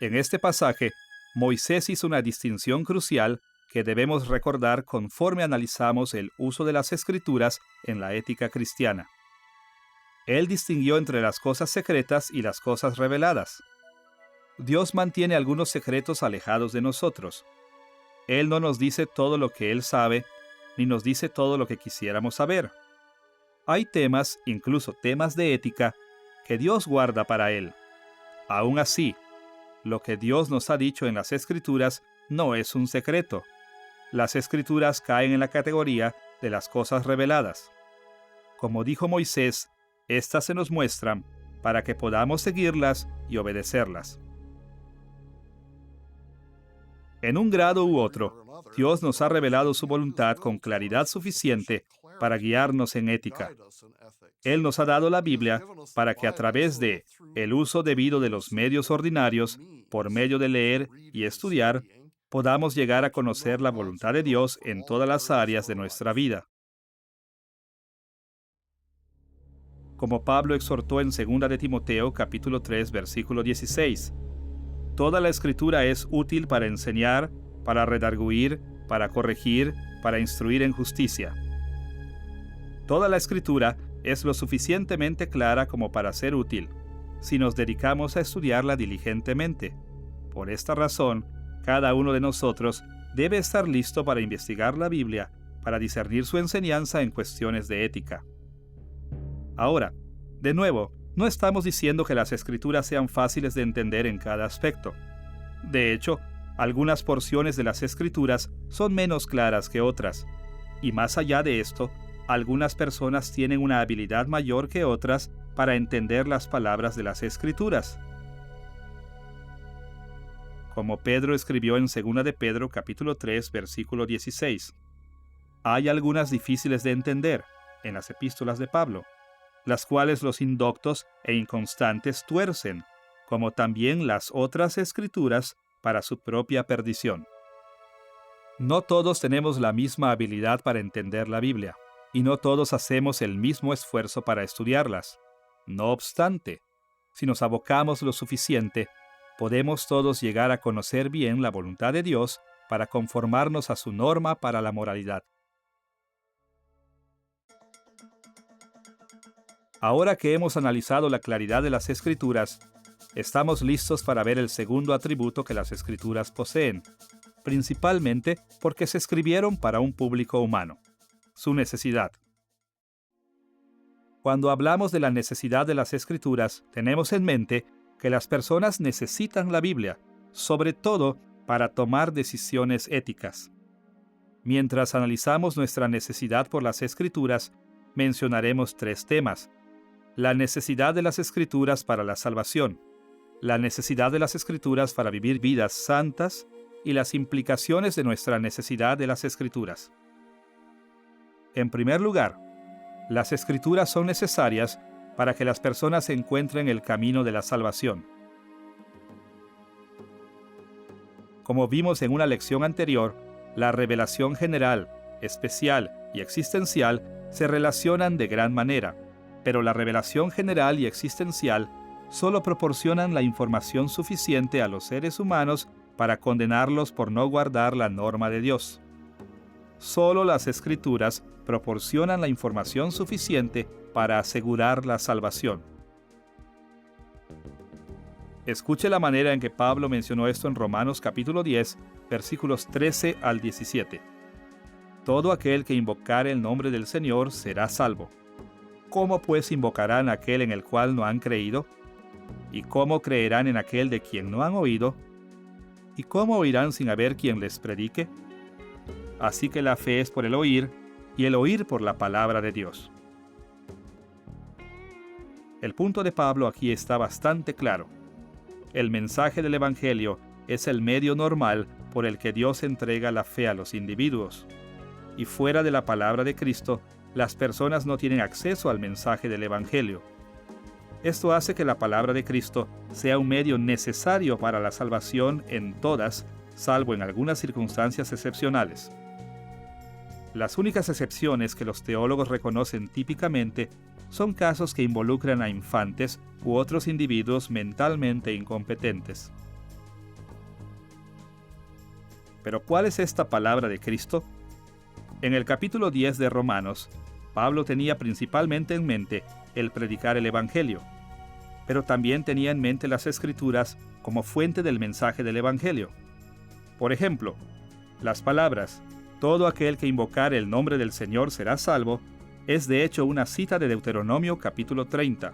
En este pasaje, Moisés hizo una distinción crucial que debemos recordar conforme analizamos el uso de las Escrituras en la ética cristiana. Él distinguió entre las cosas secretas y las cosas reveladas. Dios mantiene algunos secretos alejados de nosotros. Él no nos dice todo lo que Él sabe, ni nos dice todo lo que quisiéramos saber. Hay temas, incluso temas de ética, que Dios guarda para Él. Aún así, lo que Dios nos ha dicho en las Escrituras no es un secreto. Las Escrituras caen en la categoría de las cosas reveladas. Como dijo Moisés, estas se nos muestran para que podamos seguirlas y obedecerlas. En un grado u otro, Dios nos ha revelado su voluntad con claridad suficiente para guiarnos en ética. Él nos ha dado la Biblia para que a través de el uso debido de los medios ordinarios, por medio de leer y estudiar, podamos llegar a conocer la voluntad de Dios en todas las áreas de nuestra vida. Como Pablo exhortó en 2 de Timoteo capítulo 3, versículo 16, toda la Escritura es útil para enseñar, para redarguir, para corregir, para instruir en justicia. Toda la Escritura es lo suficientemente clara como para ser útil, si nos dedicamos a estudiarla diligentemente. Por esta razón, cada uno de nosotros debe estar listo para investigar la Biblia, para discernir su enseñanza en cuestiones de ética. Ahora, de nuevo, no estamos diciendo que las Escrituras sean fáciles de entender en cada aspecto. De hecho, algunas porciones de las Escrituras son menos claras que otras, y más allá de esto, algunas personas tienen una habilidad mayor que otras para entender las palabras de las Escrituras. Como Pedro escribió en 2 de Pedro capítulo 3, versículo 16. Hay algunas difíciles de entender en las epístolas de Pablo, las cuales los indoctos e inconstantes tuercen, como también las otras Escrituras para su propia perdición. No todos tenemos la misma habilidad para entender la Biblia, y no todos hacemos el mismo esfuerzo para estudiarlas. No obstante, si nos abocamos lo suficiente, podemos todos llegar a conocer bien la voluntad de Dios para conformarnos a su norma para la moralidad. Ahora que hemos analizado la claridad de las Escrituras, estamos listos para ver el segundo atributo que las Escrituras poseen, principalmente porque se escribieron para un público humano: su necesidad. Cuando hablamos de la necesidad de las Escrituras, tenemos en mente que las personas necesitan la Biblia, sobre todo para tomar decisiones éticas. Mientras analizamos nuestra necesidad por las Escrituras, mencionaremos 3 temas: la necesidad de las Escrituras para la salvación, la necesidad de las Escrituras para vivir vidas santas y las implicaciones de nuestra necesidad de las Escrituras. En primer lugar, las Escrituras son necesarias para que las personas encuentren el camino de la salvación. Como vimos en una lección anterior, la revelación general, especial y existencial se relacionan de gran manera, pero la revelación general y existencial solo proporcionan la información suficiente a los seres humanos para condenarlos por no guardar la norma de Dios. Solo las Escrituras proporcionan la información suficiente para asegurar la salvación. Escuche la manera en que Pablo mencionó esto en Romanos capítulo 10, versículos 13 al 17. todo aquel que invocare el nombre del Señor será salvo. ¿Cómo pues invocarán a aquel en el cual no han creído? ¿Y cómo creerán en aquel de quien no han oído? ¿Y cómo oirán sin haber quien les predique? Así que la fe es por el oír, y el oír por la palabra de Dios. El punto de Pablo aquí está bastante claro. El mensaje del Evangelio es el medio normal por el que Dios entrega la fe a los individuos. Y fuera de la palabra de Cristo, las personas no tienen acceso al mensaje del Evangelio. Esto hace que la palabra de Cristo sea un medio necesario para la salvación en todas, salvo en algunas circunstancias excepcionales. Las únicas excepciones que los teólogos reconocen típicamente son casos que involucran a infantes u otros individuos mentalmente incompetentes. Pero ¿cuál es esta palabra de Cristo? En el capítulo 10 de Romanos, Pablo tenía principalmente en mente el predicar el Evangelio, pero también tenía en mente las Escrituras como fuente del mensaje del Evangelio. Por ejemplo, las palabras «Todo aquel que invocare el nombre del Señor será salvo» es de hecho una cita de Deuteronomio capítulo 30.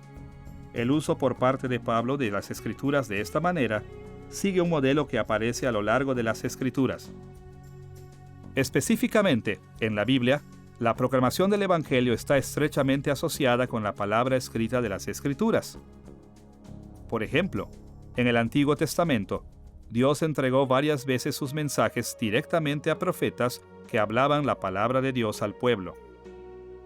El uso por parte de Pablo de las Escrituras de esta manera sigue un modelo que aparece a lo largo de las Escrituras. Específicamente, en la Biblia, la proclamación del Evangelio está estrechamente asociada con la palabra escrita de las Escrituras. Por ejemplo, en el Antiguo Testamento, Dios entregó varias veces sus mensajes directamente a profetas que hablaban la palabra de Dios al pueblo.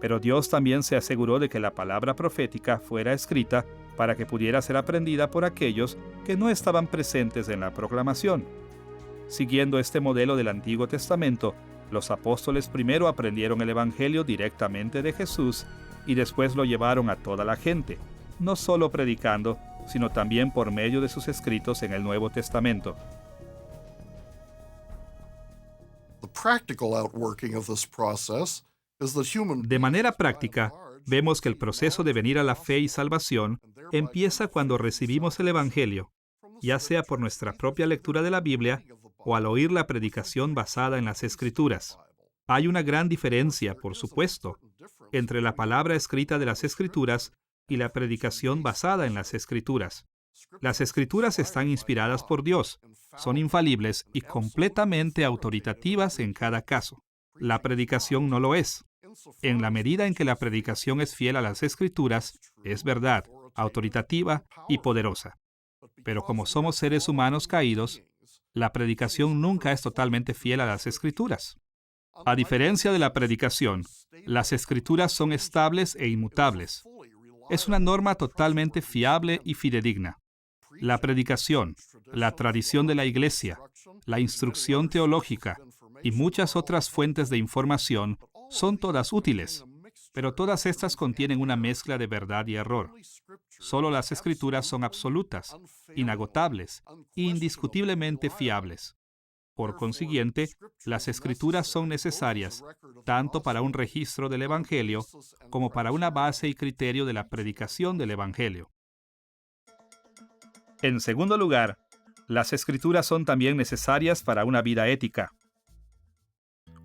Pero Dios también se aseguró de que la palabra profética fuera escrita para que pudiera ser aprendida por aquellos que no estaban presentes en la proclamación. Siguiendo este modelo del Antiguo Testamento, los apóstoles primero aprendieron el Evangelio directamente de Jesús y después lo llevaron a toda la gente, no solo predicando, sino también por medio de sus escritos en el Nuevo Testamento. De manera práctica, vemos que el proceso de venir a la fe y salvación empieza cuando recibimos el Evangelio, ya sea por nuestra propia lectura de la Biblia o al oír la predicación basada en las Escrituras. Hay una gran diferencia, por supuesto, entre la palabra escrita de las Escrituras y la predicación basada en las Escrituras. Las Escrituras están inspiradas por Dios, son infalibles y completamente autoritativas en cada caso. La predicación no lo es. En la medida en que la predicación es fiel a las Escrituras, es verdad, autoritativa y poderosa. Pero como somos seres humanos caídos, la predicación nunca es totalmente fiel a las Escrituras. A diferencia de la predicación, las Escrituras son estables e inmutables. Es una norma totalmente fiable y fidedigna. La predicación, la tradición de la Iglesia, la instrucción teológica y muchas otras fuentes de información son todas útiles, pero todas estas contienen una mezcla de verdad y error. Solo las Escrituras son absolutas, inagotables e indiscutiblemente fiables. Por consiguiente, las Escrituras son necesarias tanto para un registro del Evangelio como para una base y criterio de la predicación del Evangelio. En segundo lugar, las Escrituras son también necesarias para una vida ética.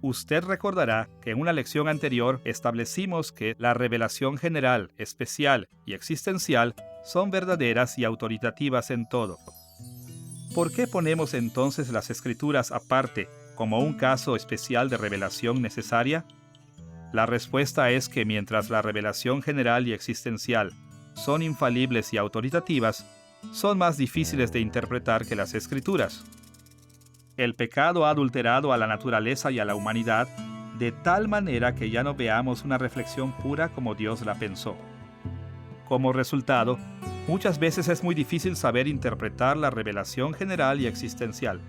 Usted recordará que en una lección anterior establecimos que la revelación general, especial y existencial son verdaderas y autoritativas en todo. ¿Por qué ponemos entonces las Escrituras aparte como un caso especial de revelación necesaria? La respuesta es que mientras la revelación general y existencial son infalibles y autoritativas, son más difíciles de interpretar que las Escrituras. El pecado ha adulterado a la naturaleza y a la humanidad de tal manera que ya no veamos una reflexión pura como Dios la pensó. Como resultado, muchas veces es muy difícil saber interpretar la revelación general y existencial.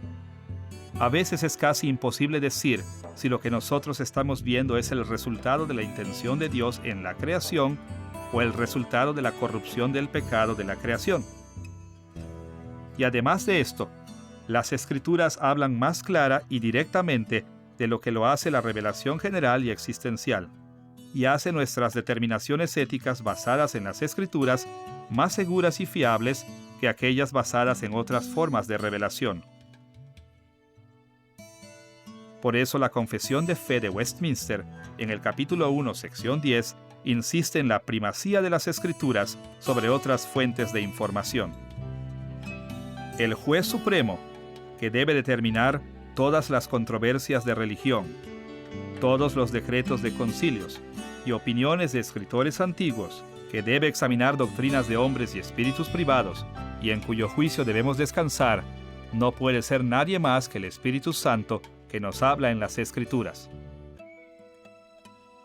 A veces es casi imposible decir si lo que nosotros estamos viendo es el resultado de la intención de Dios en la creación o el resultado de la corrupción del pecado de la creación. Y además de esto, las Escrituras hablan más clara y directamente de lo que lo hace la revelación general y existencial, y hace nuestras determinaciones éticas basadas en las Escrituras más seguras y fiables que aquellas basadas en otras formas de revelación. Por eso la Confesión de Fe de Westminster, en el capítulo 1, sección 10, insiste en la primacía de las Escrituras sobre otras fuentes de información. El juez supremo, que debe determinar todas las controversias de religión, todos los decretos de concilios y opiniones de escritores antiguos, que debe examinar doctrinas de hombres y espíritus privados, y en cuyo juicio debemos descansar, no puede ser nadie más que el Espíritu Santo que nos habla en las Escrituras.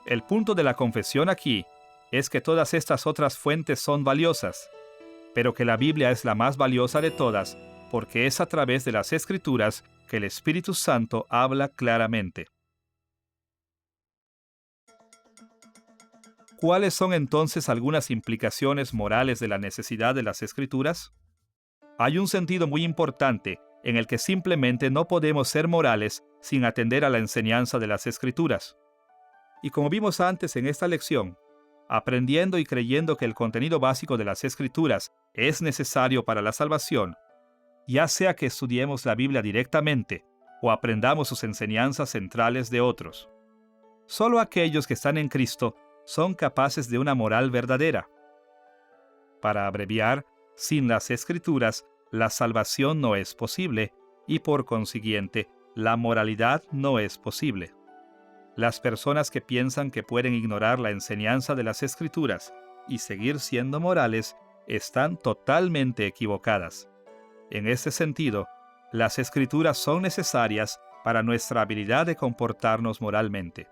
El punto de la confesión aquí es que todas estas otras fuentes son valiosas, pero que la Biblia es la más valiosa de todas, porque es a través de las Escrituras que el Espíritu Santo habla claramente. ¿Cuáles son entonces algunas implicaciones morales de la necesidad de las Escrituras? Hay un sentido muy importante en el que simplemente no podemos ser morales sin atender a la enseñanza de las Escrituras. Y como vimos antes en esta lección, aprendiendo y creyendo que el contenido básico de las Escrituras es necesario para la salvación, ya sea que estudiemos la Biblia directamente o aprendamos sus enseñanzas centrales de otros. Solo aquellos que están en Cristo son capaces de una moral verdadera. Para abreviar, sin las Escrituras, la salvación no es posible y por consiguiente, la moralidad no es posible. Las personas que piensan que pueden ignorar la enseñanza de las Escrituras y seguir siendo morales están totalmente equivocadas. En este sentido, las Escrituras son necesarias para nuestra habilidad de comportarnos moralmente.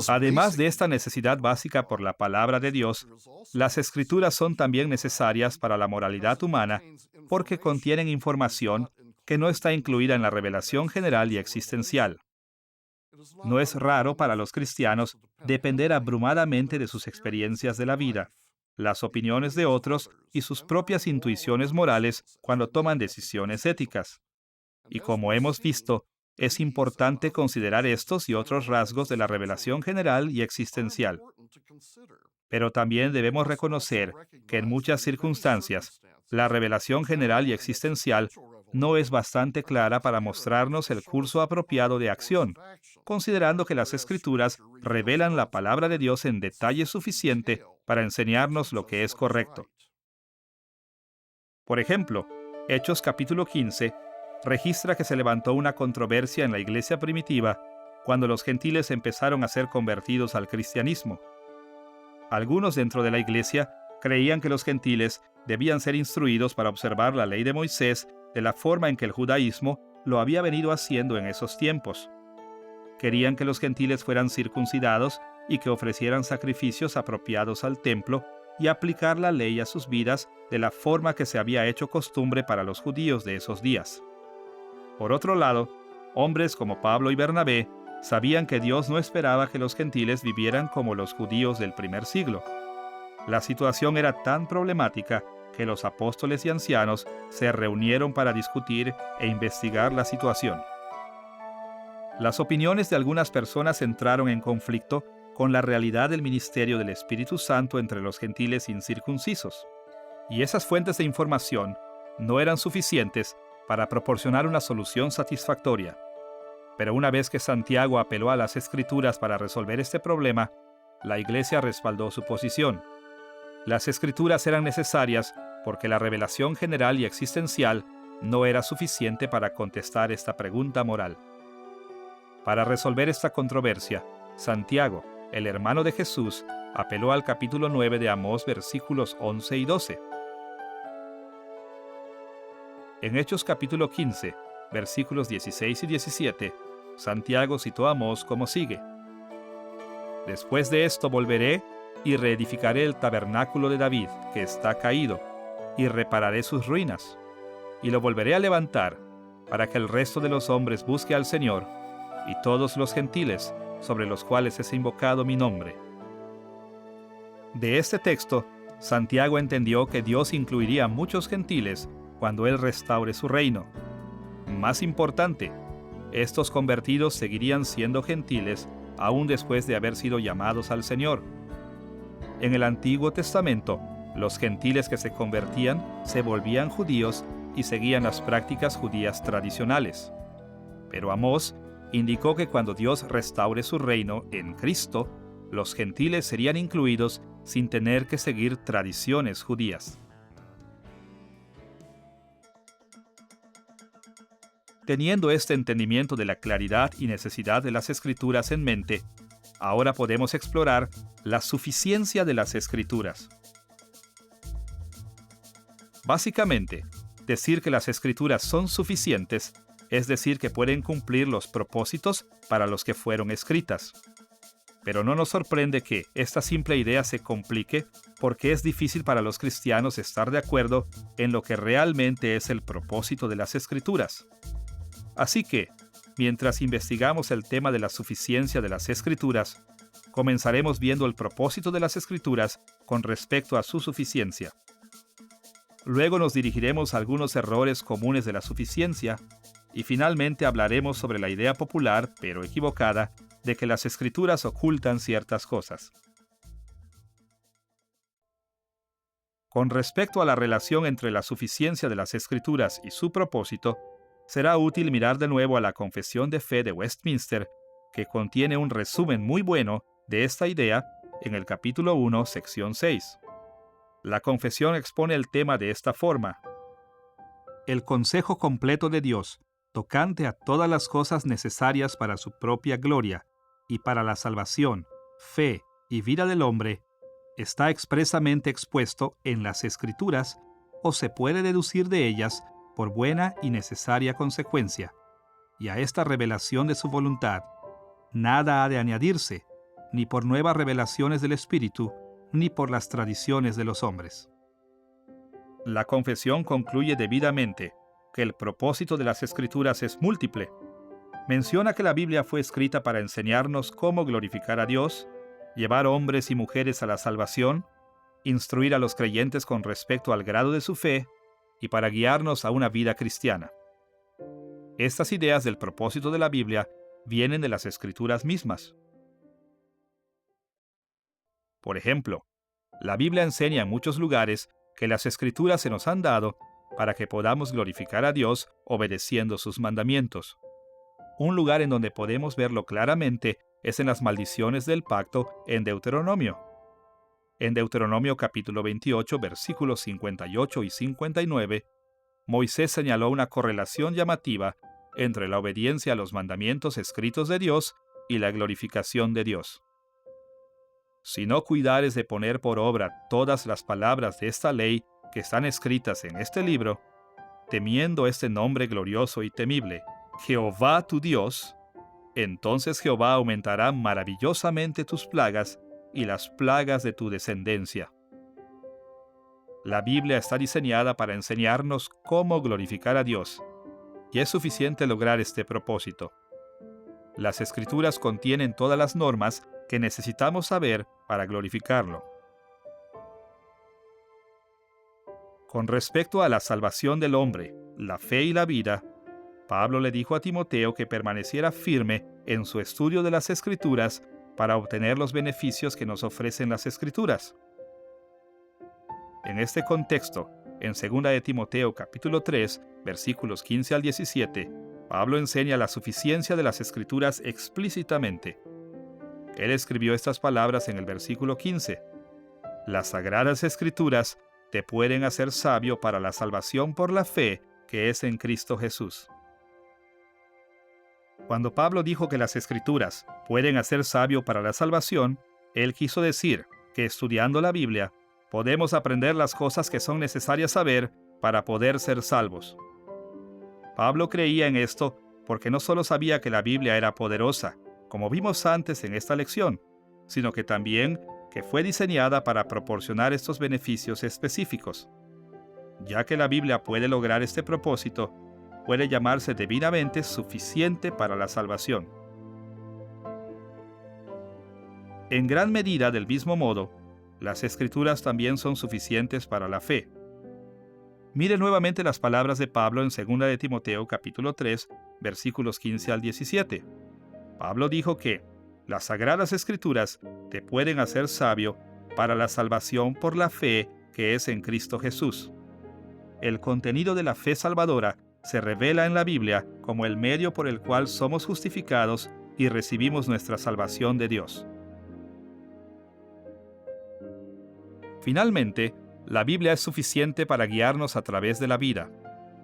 Además de esta necesidad básica por la palabra de Dios, las Escrituras son también necesarias para la moralidad humana porque contienen información que no está incluida en la revelación general y existencial. No es raro para los cristianos depender abrumadamente de sus experiencias de la vida, las opiniones de otros y sus propias intuiciones morales cuando toman decisiones éticas. Y como hemos visto, es importante considerar estos y otros rasgos de la revelación general y existencial. Pero también debemos reconocer que en muchas circunstancias, la revelación general y existencial no es bastante clara para mostrarnos el curso apropiado de acción, considerando que las Escrituras revelan la palabra de Dios en detalle suficiente para enseñarnos lo que es correcto. Por ejemplo, Hechos capítulo 15 registra que se levantó una controversia en la iglesia primitiva cuando los gentiles empezaron a ser convertidos al cristianismo. Algunos dentro de la iglesia creían que los gentiles debían ser instruidos para observar la ley de Moisés de la forma en que el judaísmo lo había venido haciendo en esos tiempos. Querían que los gentiles fueran circuncidados y que ofrecieran sacrificios apropiados al templo y aplicar la ley a sus vidas de la forma que se había hecho costumbre para los judíos de esos días. Por otro lado, hombres como Pablo y Bernabé sabían que Dios no esperaba que los gentiles vivieran como los judíos del primer siglo. La situación era tan problemática que los apóstoles y ancianos se reunieron para discutir e investigar la situación. Las opiniones de algunas personas entraron en conflicto con la realidad del ministerio del Espíritu Santo entre los gentiles incircuncisos, y esas fuentes de información no eran suficientes para proporcionar una solución satisfactoria. Pero una vez que Santiago apeló a las Escrituras para resolver este problema, la Iglesia respaldó su posición. Las Escrituras eran necesarias porque la revelación general y existencial no era suficiente para contestar esta pregunta moral. Para resolver esta controversia, Santiago, el hermano de Jesús, apeló al capítulo 9 de Amós, versículos 11 y 12. En Hechos capítulo 15, versículos 16 y 17, Santiago citó a Amós como sigue: «Después de esto volveré y reedificaré el tabernáculo de David, que está caído, y repararé sus ruinas, y lo volveré a levantar, para que el resto de los hombres busque al Señor, y todos los gentiles, sobre los cuales es invocado mi nombre». De este texto, Santiago entendió que Dios incluiría a muchos gentiles cuando Él restaure su reino. Más importante, estos convertidos seguirían siendo gentiles aún después de haber sido llamados al Señor. En el Antiguo Testamento, los gentiles que se convertían se volvían judíos y seguían las prácticas judías tradicionales. Pero Amós indicó que cuando Dios restaure su reino en Cristo, los gentiles serían incluidos sin tener que seguir tradiciones judías. Teniendo este entendimiento de la claridad y necesidad de las Escrituras en mente, ahora podemos explorar la suficiencia de las Escrituras. Básicamente, decir que las Escrituras son suficientes es decir que pueden cumplir los propósitos para los que fueron escritas. Pero no nos sorprende que esta simple idea se complique porque es difícil para los cristianos estar de acuerdo en lo que realmente es el propósito de las Escrituras. Así que, mientras investigamos el tema de la suficiencia de las Escrituras, comenzaremos viendo el propósito de las Escrituras con respecto a su suficiencia. Luego nos dirigiremos a algunos errores comunes de la suficiencia y finalmente hablaremos sobre la idea popular, pero equivocada, de que las Escrituras ocultan ciertas cosas. Con respecto a la relación entre la suficiencia de las Escrituras y su propósito, será útil mirar de nuevo a la Confesión de Fe de Westminster, que contiene un resumen muy bueno de esta idea en el capítulo 1, sección 6. La Confesión expone el tema de esta forma: el consejo completo de Dios, tocante a todas las cosas necesarias para su propia gloria y para la salvación, fe y vida del hombre, está expresamente expuesto en las Escrituras o se puede deducir de ellas por buena y necesaria consecuencia, y a esta revelación de su voluntad nada ha de añadirse, ni por nuevas revelaciones del Espíritu, ni por las tradiciones de los hombres. La Confesión concluye debidamente que el propósito de las Escrituras es múltiple. Menciona que la Biblia fue escrita para enseñarnos cómo glorificar a Dios, llevar hombres y mujeres a la salvación, instruir a los creyentes con respecto al grado de su fe y para guiarnos a una vida cristiana. Estas ideas del propósito de la Biblia vienen de las Escrituras mismas. Por ejemplo, la Biblia enseña en muchos lugares que las Escrituras se nos han dado para que podamos glorificar a Dios obedeciendo sus mandamientos. Un lugar en donde podemos verlo claramente es en las maldiciones del pacto en Deuteronomio. En Deuteronomio capítulo 28, versículos 58 y 59, Moisés señaló una correlación llamativa entre la obediencia a los mandamientos escritos de Dios y la glorificación de Dios. Si no cuidares de poner por obra todas las palabras de esta ley que están escritas en este libro, temiendo este nombre glorioso y temible, Jehová tu Dios, entonces Jehová aumentará maravillosamente tus plagas y las plagas de tu descendencia. La Biblia está diseñada para enseñarnos cómo glorificar a Dios, y es suficiente lograr este propósito. Las Escrituras contienen todas las normas que necesitamos saber para glorificarlo. Con respecto a la salvación del hombre, la fe y la vida, Pablo le dijo a Timoteo que permaneciera firme en su estudio de las Escrituras para obtener los beneficios que nos ofrecen las Escrituras. En este contexto, en 2 de Timoteo capítulo 3, versículos 15 al 17, Pablo enseña la suficiencia de las Escrituras explícitamente. Él escribió estas palabras en el versículo 15: las Sagradas Escrituras te pueden hacer sabio para la salvación por la fe que es en Cristo Jesús. Cuando Pablo dijo que las Escrituras pueden hacer sabio para la salvación, él quiso decir que estudiando la Biblia podemos aprender las cosas que son necesarias saber para poder ser salvos. Pablo creía en esto porque no solo sabía que la Biblia era poderosa, como vimos antes en esta lección, sino que también que fue diseñada para proporcionar estos beneficios específicos. Ya que la Biblia puede lograr este propósito, puede llamarse debidamente suficiente para la salvación. En gran medida, del mismo modo, las Escrituras también son suficientes para la fe. Mire nuevamente las palabras de Pablo en 2 de Timoteo capítulo 3, versículos 15 al 17. Pablo dijo que las Sagradas Escrituras te pueden hacer sabio para la salvación por la fe que es en Cristo Jesús. el contenido de la fe salvadora se revela en la Biblia como el medio por el cual somos justificados y recibimos nuestra salvación de Dios. Finalmente, la Biblia es suficiente para guiarnos a través de la vida,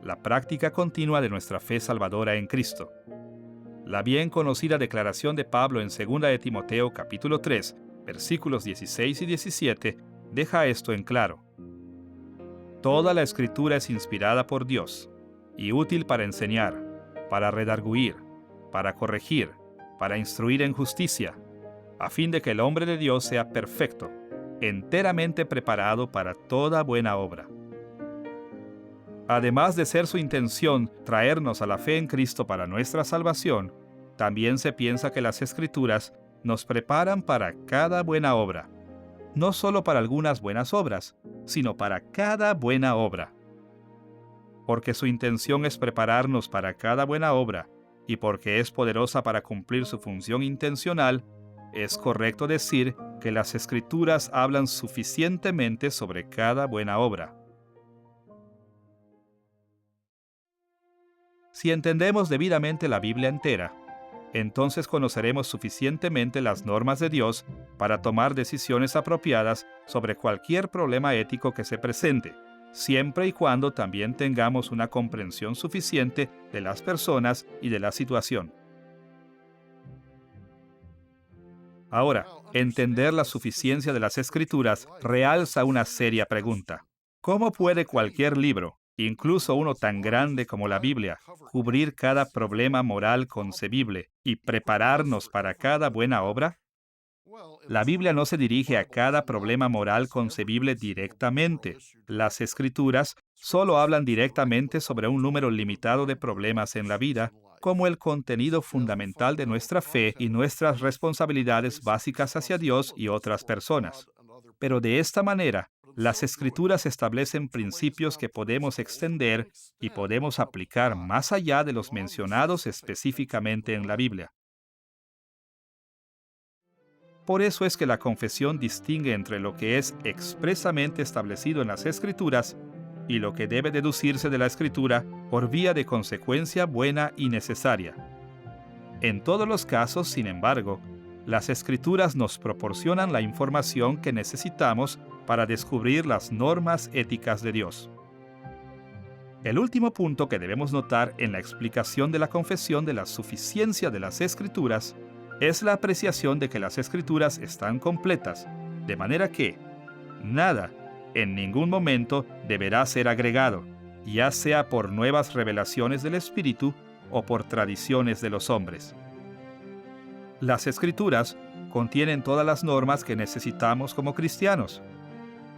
la práctica continua de nuestra fe salvadora en Cristo. La bien conocida declaración de Pablo en 2 de Timoteo capítulo 3, versículos 16 y 17, deja esto en claro. Toda la Escritura es inspirada por Dios y útil para enseñar, para redarguir, para corregir, para instruir en justicia, a fin de que el hombre de Dios sea perfecto, enteramente preparado para toda buena obra. Además de ser su intención traernos a la fe en Cristo para nuestra salvación, también se piensa que las Escrituras nos preparan para cada buena obra, no solo para algunas buenas obras, sino para cada buena obra. Porque su intención es prepararnos para cada buena obra, y porque es poderosa para cumplir su función intencional, es correcto decir que las Escrituras hablan suficientemente sobre cada buena obra. Si entendemos debidamente la Biblia entera, entonces conoceremos suficientemente las normas de Dios para tomar decisiones apropiadas sobre cualquier problema ético que se presente, siempre y cuando también tengamos una comprensión suficiente de las personas y de la situación. Ahora, entender la suficiencia de las Escrituras realza una seria pregunta. ¿Cómo puede cualquier libro, incluso uno tan grande como la Biblia, cubrir cada problema moral concebible y prepararnos para cada buena obra? La Biblia no se dirige a cada problema moral concebible directamente. Las Escrituras solo hablan directamente sobre un número limitado de problemas en la vida, como el contenido fundamental de nuestra fe y nuestras responsabilidades básicas hacia Dios y otras personas. Pero de esta manera, las Escrituras establecen principios que podemos extender y podemos aplicar más allá de los mencionados específicamente en la Biblia. Por eso es que la confesión distingue entre lo que es expresamente establecido en las Escrituras y lo que debe deducirse de la Escritura por vía de consecuencia buena y necesaria. En todos los casos, sin embargo, las Escrituras nos proporcionan la información que necesitamos para descubrir las normas éticas de Dios. El último punto que debemos notar en la explicación de la confesión de la suficiencia de las Escrituras es la apreciación de que las Escrituras están completas, de manera que nada, en ningún momento, deberá ser agregado, ya sea por nuevas revelaciones del Espíritu o por tradiciones de los hombres. Las Escrituras contienen todas las normas que necesitamos como cristianos.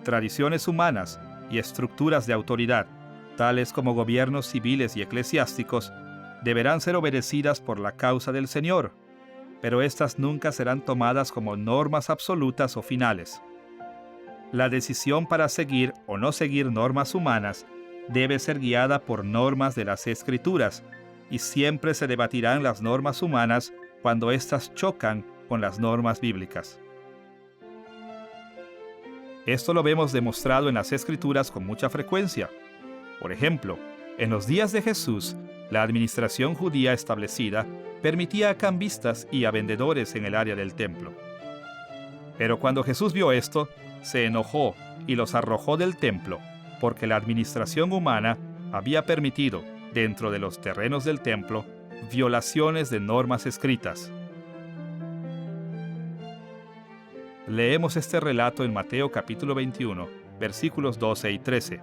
Tradiciones humanas y estructuras de autoridad, tales como gobiernos civiles y eclesiásticos, deberán ser obedecidas por la causa del Señor, pero éstas nunca serán tomadas como normas absolutas o finales. La decisión para seguir o no seguir normas humanas debe ser guiada por normas de las Escrituras, y siempre se debatirán las normas humanas cuando éstas chocan con las normas bíblicas. Esto lo vemos demostrado en las Escrituras con mucha frecuencia. Por ejemplo, en los días de Jesús, la administración judía establecida permitía a cambistas y a vendedores en el área del templo. Pero cuando Jesús vio esto, se enojó y los arrojó del templo, porque la administración humana había permitido, dentro de los terrenos del templo, violaciones de normas escritas. Leemos este relato en Mateo capítulo 21, versículos 12 y 13.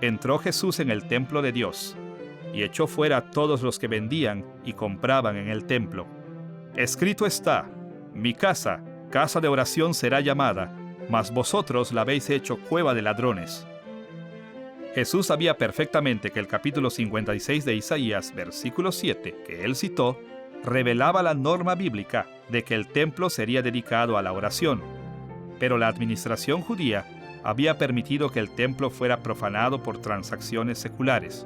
Entró Jesús en el templo de Dios, y echó fuera a todos los que vendían y compraban en el templo. Escrito está: mi casa, casa de oración será llamada, mas vosotros la habéis hecho cueva de ladrones. Jesús sabía perfectamente que el capítulo 56 de Isaías, versículo 7, que él citó, revelaba la norma bíblica de que el templo sería dedicado a la oración. Pero la administración judía había permitido que el templo fuera profanado por transacciones seculares.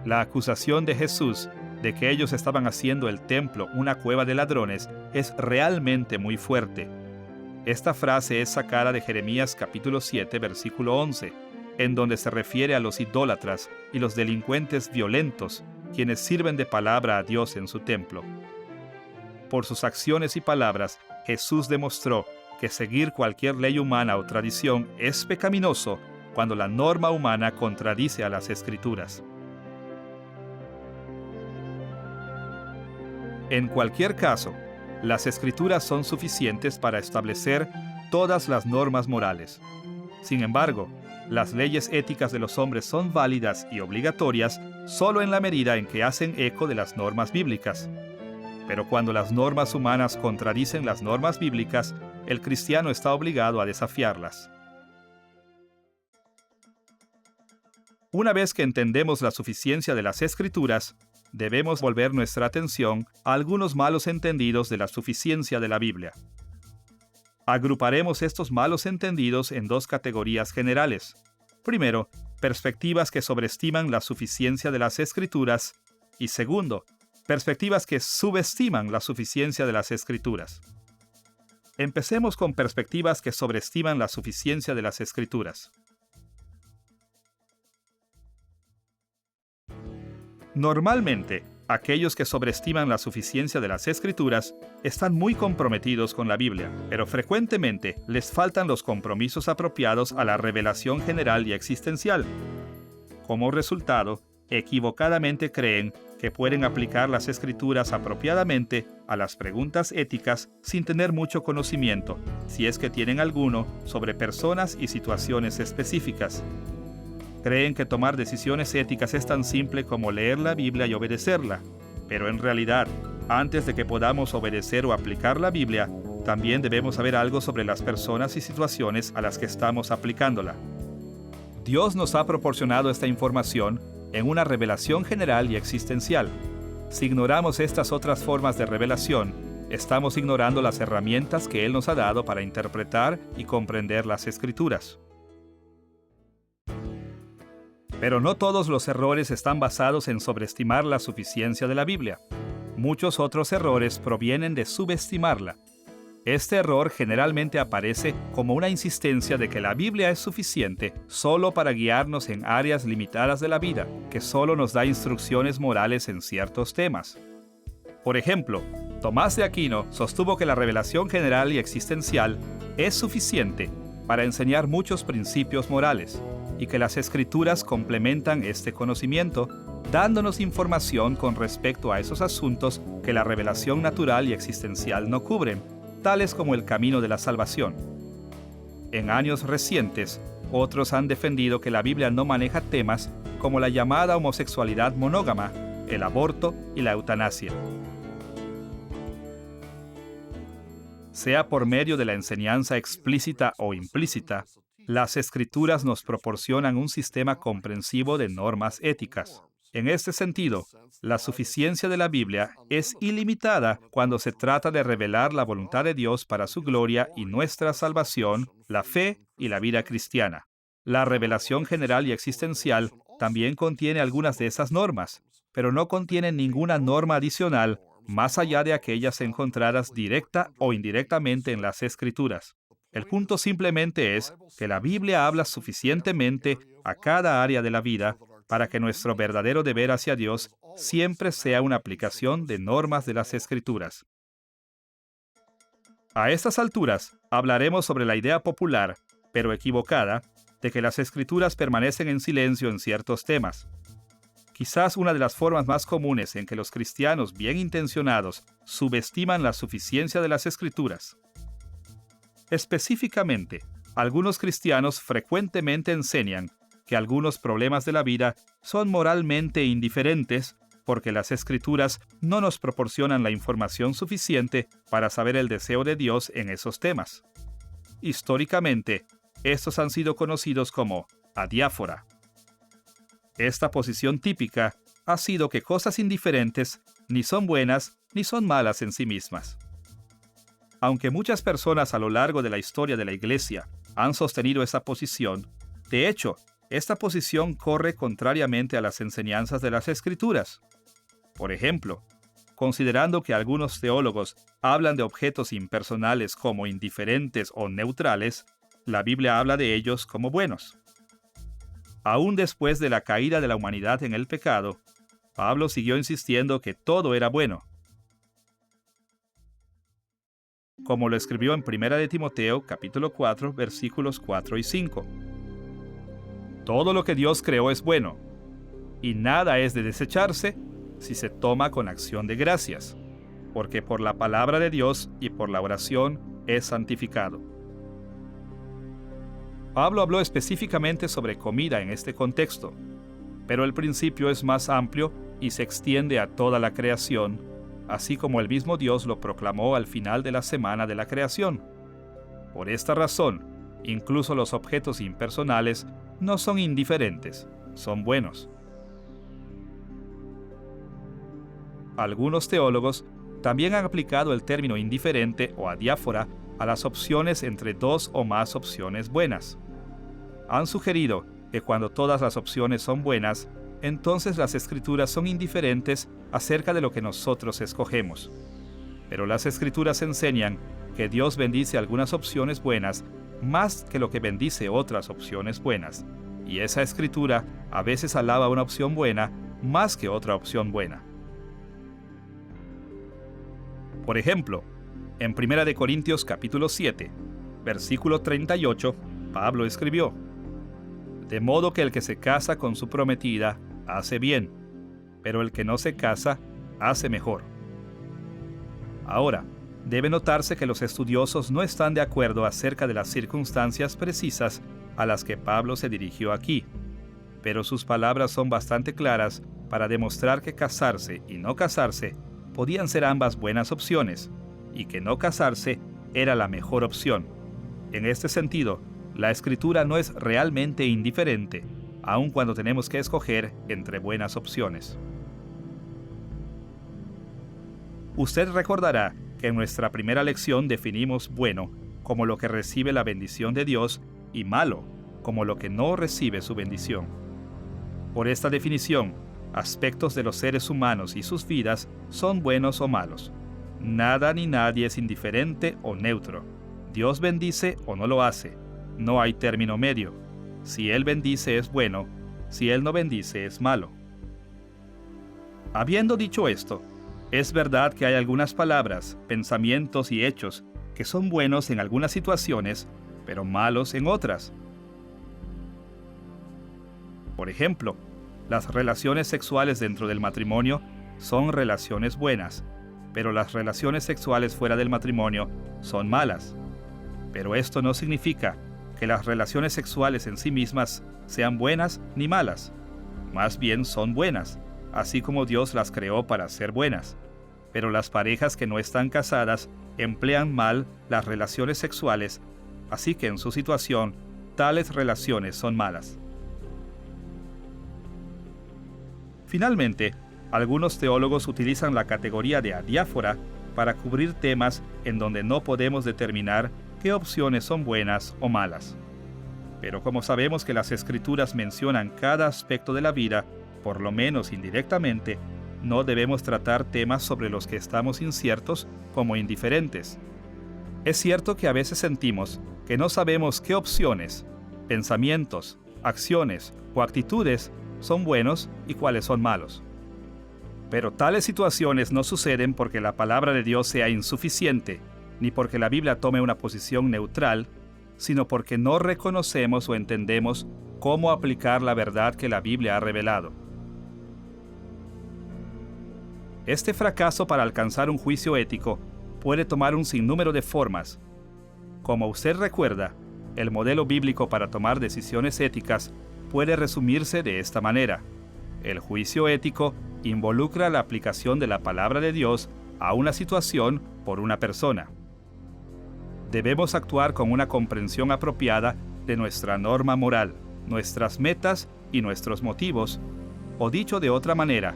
La acusación de Jesús de que ellos estaban haciendo el templo una cueva de ladrones es realmente muy fuerte. Esta frase es sacada de Jeremías capítulo 7, versículo 11, en donde se refiere a los idólatras y los delincuentes violentos, quienes sirven de palabra a Dios en su templo. Por sus acciones y palabras, Jesús demostró que seguir cualquier ley humana o tradición es pecaminoso cuando la norma humana contradice a las Escrituras. En cualquier caso, las Escrituras son suficientes para establecer todas las normas morales. Sin embargo, las leyes éticas de los hombres son válidas y obligatorias solo en la medida en que hacen eco de las normas bíblicas. Pero cuando las normas humanas contradicen las normas bíblicas, el cristiano está obligado a desafiarlas. Una vez que entendemos la suficiencia de las Escrituras, debemos volver nuestra atención a algunos malos entendidos de la suficiencia de la Biblia. Agruparemos estos malos entendidos en dos categorías generales. Primero, perspectivas que sobreestiman la suficiencia de las Escrituras, y segundo, perspectivas que subestiman la suficiencia de las Escrituras. Empecemos con perspectivas que sobreestiman la suficiencia de las Escrituras. Normalmente, aquellos que sobreestiman la suficiencia de las Escrituras están muy comprometidos con la Biblia, pero frecuentemente les faltan los compromisos apropiados a la revelación general y existencial. Como resultado, equivocadamente creen que pueden aplicar las Escrituras apropiadamente a las preguntas éticas sin tener mucho conocimiento, si es que tienen alguno, sobre personas y situaciones específicas. Creen que tomar decisiones éticas es tan simple como leer la Biblia y obedecerla, pero en realidad, antes de que podamos obedecer o aplicar la Biblia, también debemos saber algo sobre las personas y situaciones a las que estamos aplicándola. Dios nos ha proporcionado esta información en una revelación general y existencial. Si ignoramos estas otras formas de revelación, estamos ignorando las herramientas que Él nos ha dado para interpretar y comprender las Escrituras. Pero no todos los errores están basados en sobreestimar la suficiencia de la Biblia. Muchos otros errores provienen de subestimarla. Este error generalmente aparece como una insistencia de que la Biblia es suficiente solo para guiarnos en áreas limitadas de la vida, que solo nos da instrucciones morales en ciertos temas. Por ejemplo, Tomás de Aquino sostuvo que la revelación general y existencial es suficiente para enseñar muchos principios morales, y que las Escrituras complementan este conocimiento, dándonos información con respecto a esos asuntos que la revelación natural y existencial no cubren, tales como el camino de la salvación. En años recientes, otros han defendido que la Biblia no maneja temas como la llamada homosexualidad monógama, el aborto y la eutanasia. Sea por medio de la enseñanza explícita o implícita, las Escrituras nos proporcionan un sistema comprensivo de normas éticas. En este sentido, la suficiencia de la Biblia es ilimitada cuando se trata de revelar la voluntad de Dios para su gloria y nuestra salvación, la fe y la vida cristiana. La revelación general y existencial también contiene algunas de esas normas, pero no contiene ninguna norma adicional más allá de aquellas encontradas directa o indirectamente en las Escrituras. El punto simplemente es que la Biblia habla suficientemente a cada área de la vida para que nuestro verdadero deber hacia Dios siempre sea una aplicación de normas de las Escrituras. A estas alturas, hablaremos sobre la idea popular, pero equivocada, de que las Escrituras permanecen en silencio en ciertos temas. Quizás una de las formas más comunes en que los cristianos bien intencionados subestiman la suficiencia de las Escrituras. Específicamente, algunos cristianos frecuentemente enseñan que algunos problemas de la vida son moralmente indiferentes porque las Escrituras no nos proporcionan la información suficiente para saber el deseo de Dios en esos temas. Históricamente, estos han sido conocidos como adiáfora. Esta posición típica ha sido que cosas indiferentes ni son buenas ni son malas en sí mismas. Aunque muchas personas a lo largo de la historia de la Iglesia han sostenido esa posición, de hecho, esta posición corre contrariamente a las enseñanzas de las Escrituras. Por ejemplo, considerando que algunos teólogos hablan de objetos impersonales como indiferentes o neutrales, la Biblia habla de ellos como buenos. Aún después de la caída de la humanidad en el pecado, Pablo siguió insistiendo que todo era bueno. Como lo escribió en 1 de Timoteo, capítulo 4, versículos 4 y 5. Todo lo que Dios creó es bueno, y nada es de desecharse si se toma con acción de gracias, porque por la palabra de Dios y por la oración es santificado. Pablo habló específicamente sobre comida en este contexto, pero el principio es más amplio y se extiende a toda la creación, así como el mismo Dios lo proclamó al final de la semana de la creación. Por esta razón, incluso los objetos impersonales no son indiferentes, son buenos. Algunos teólogos también han aplicado el término indiferente o adiáfora a las opciones entre dos o más opciones buenas. Han sugerido que cuando todas las opciones son buenas, entonces las Escrituras son indiferentes acerca de lo que nosotros escogemos. Pero las Escrituras enseñan que Dios bendice algunas opciones buenas más que lo que bendice otras opciones buenas, y esa Escritura a veces alaba una opción buena más que otra opción buena. Por ejemplo, en 1 de Corintios capítulo 7, versículo 38, Pablo escribió: de modo que el que se casa con su prometida hace bien, pero el que no se casa hace mejor. Ahora, debe notarse que los estudiosos no están de acuerdo acerca de las circunstancias precisas a las que Pablo se dirigió aquí, pero sus palabras son bastante claras para demostrar que casarse y no casarse podían ser ambas buenas opciones, y que no casarse era la mejor opción. En este sentido, la Escritura no es realmente indiferente, aun cuando tenemos que escoger entre buenas opciones. Usted recordará que en nuestra primera lección definimos bueno como lo que recibe la bendición de Dios y malo como lo que no recibe su bendición. Por esta definición, aspectos de los seres humanos y sus vidas son buenos o malos. Nada ni nadie es indiferente o neutro. Dios bendice o no lo hace. No hay término medio. Si Él bendice es bueno, si Él no bendice es malo. Habiendo dicho esto, es verdad que hay algunas palabras, pensamientos y hechos que son buenos en algunas situaciones, pero malos en otras. Por ejemplo, las relaciones sexuales dentro del matrimonio son relaciones buenas, pero las relaciones sexuales fuera del matrimonio son malas. Pero esto no significa que las relaciones sexuales en sí mismas sean buenas ni malas. Más bien son buenas, así como Dios las creó para ser buenas. Pero las parejas que no están casadas emplean mal las relaciones sexuales, así que en su situación, tales relaciones son malas. Finalmente, algunos teólogos utilizan la categoría de adiáfora para cubrir temas en donde no podemos determinar qué opciones son buenas o malas. Pero como sabemos que las Escrituras mencionan cada aspecto de la vida, por lo menos indirectamente, no debemos tratar temas sobre los que estamos inciertos como indiferentes. Es cierto que a veces sentimos que no sabemos qué opciones, pensamientos, acciones o actitudes son buenos y cuáles son malos. Pero tales situaciones no suceden porque la palabra de Dios sea insuficiente, ni porque la Biblia tome una posición neutral, sino porque no reconocemos o entendemos cómo aplicar la verdad que la Biblia ha revelado. Este fracaso para alcanzar un juicio ético puede tomar un sinnúmero de formas. Como usted recuerda, el modelo bíblico para tomar decisiones éticas puede resumirse de esta manera. El juicio ético involucra la aplicación de la palabra de Dios a una situación por una persona. Debemos actuar con una comprensión apropiada de nuestra norma moral, nuestras metas y nuestros motivos, o dicho de otra manera,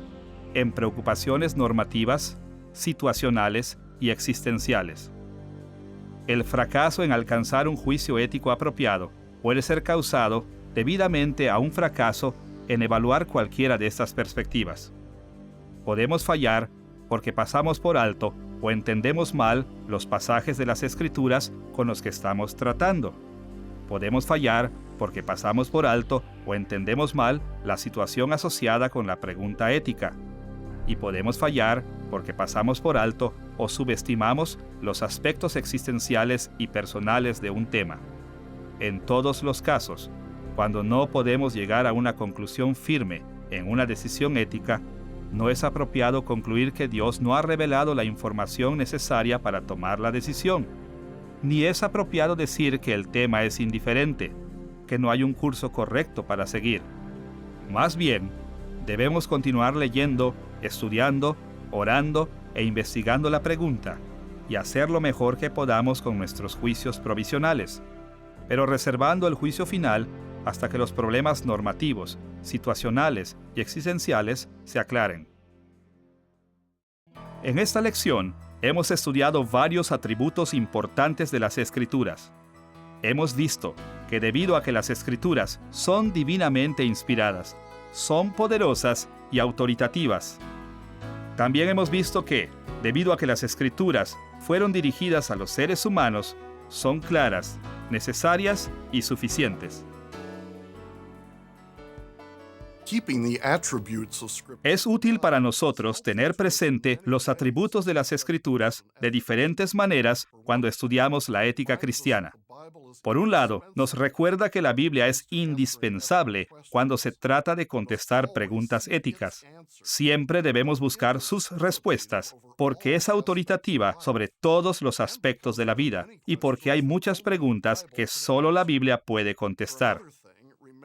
en preocupaciones normativas, situacionales y existenciales. El fracaso en alcanzar un juicio ético apropiado puede ser causado debidamente a un fracaso en evaluar cualquiera de estas perspectivas. Podemos fallar porque pasamos por alto o entendemos mal los pasajes de las Escrituras con los que estamos tratando. Podemos fallar porque pasamos por alto o entendemos mal la situación asociada con la pregunta ética. Y podemos fallar porque pasamos por alto o subestimamos los aspectos existenciales y personales de un tema. En todos los casos, cuando no podemos llegar a una conclusión firme en una decisión ética, no es apropiado concluir que Dios no ha revelado la información necesaria para tomar la decisión. Ni es apropiado decir que el tema es indiferente, que no hay un curso correcto para seguir. Más bien, debemos continuar leyendo, estudiando, orando e investigando la pregunta y hacer lo mejor que podamos con nuestros juicios provisionales, pero reservando el juicio final hasta que los problemas normativos, situacionales y existenciales se aclaren. En esta lección, hemos estudiado varios atributos importantes de las Escrituras. Hemos visto que debido a que las Escrituras son divinamente inspiradas, son poderosas y autoritativas. También hemos visto que, debido a que las Escrituras fueron dirigidas a los seres humanos, son claras, necesarias y suficientes. Es útil para nosotros tener presente los atributos de las Escrituras de diferentes maneras cuando estudiamos la ética cristiana. Por un lado, nos recuerda que la Biblia es indispensable cuando se trata de contestar preguntas éticas. Siempre debemos buscar sus respuestas, porque es autoritativa sobre todos los aspectos de la vida y porque hay muchas preguntas que solo la Biblia puede contestar.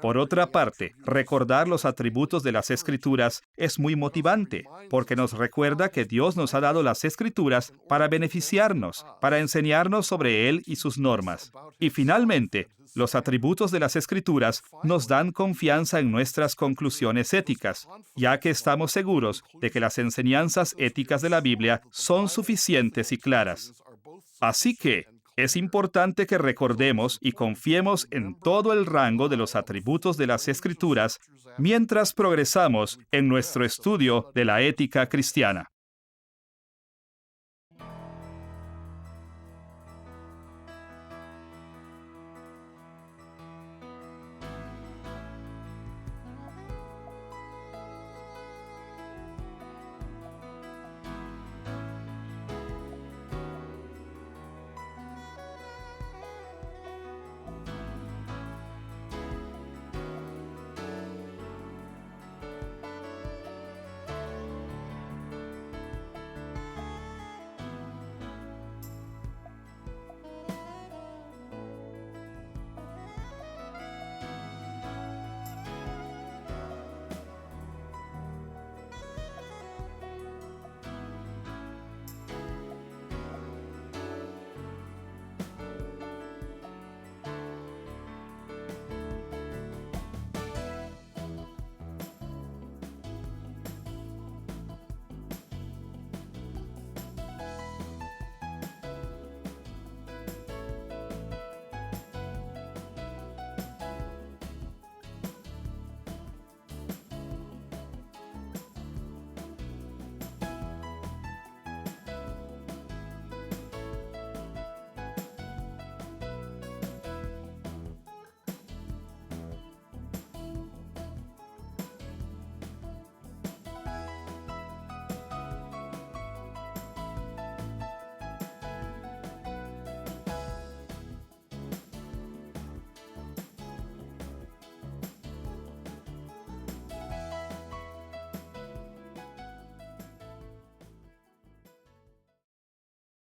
Por otra parte, recordar los atributos de las Escrituras es muy motivante, porque nos recuerda que Dios nos ha dado las Escrituras para beneficiarnos, para enseñarnos sobre Él y sus normas. Y finalmente, los atributos de las Escrituras nos dan confianza en nuestras conclusiones éticas, ya que estamos seguros de que las enseñanzas éticas de la Biblia son suficientes y claras. Así que, es importante que recordemos y confiemos en todo el rango de los atributos de las Escrituras mientras progresamos en nuestro estudio de la ética cristiana.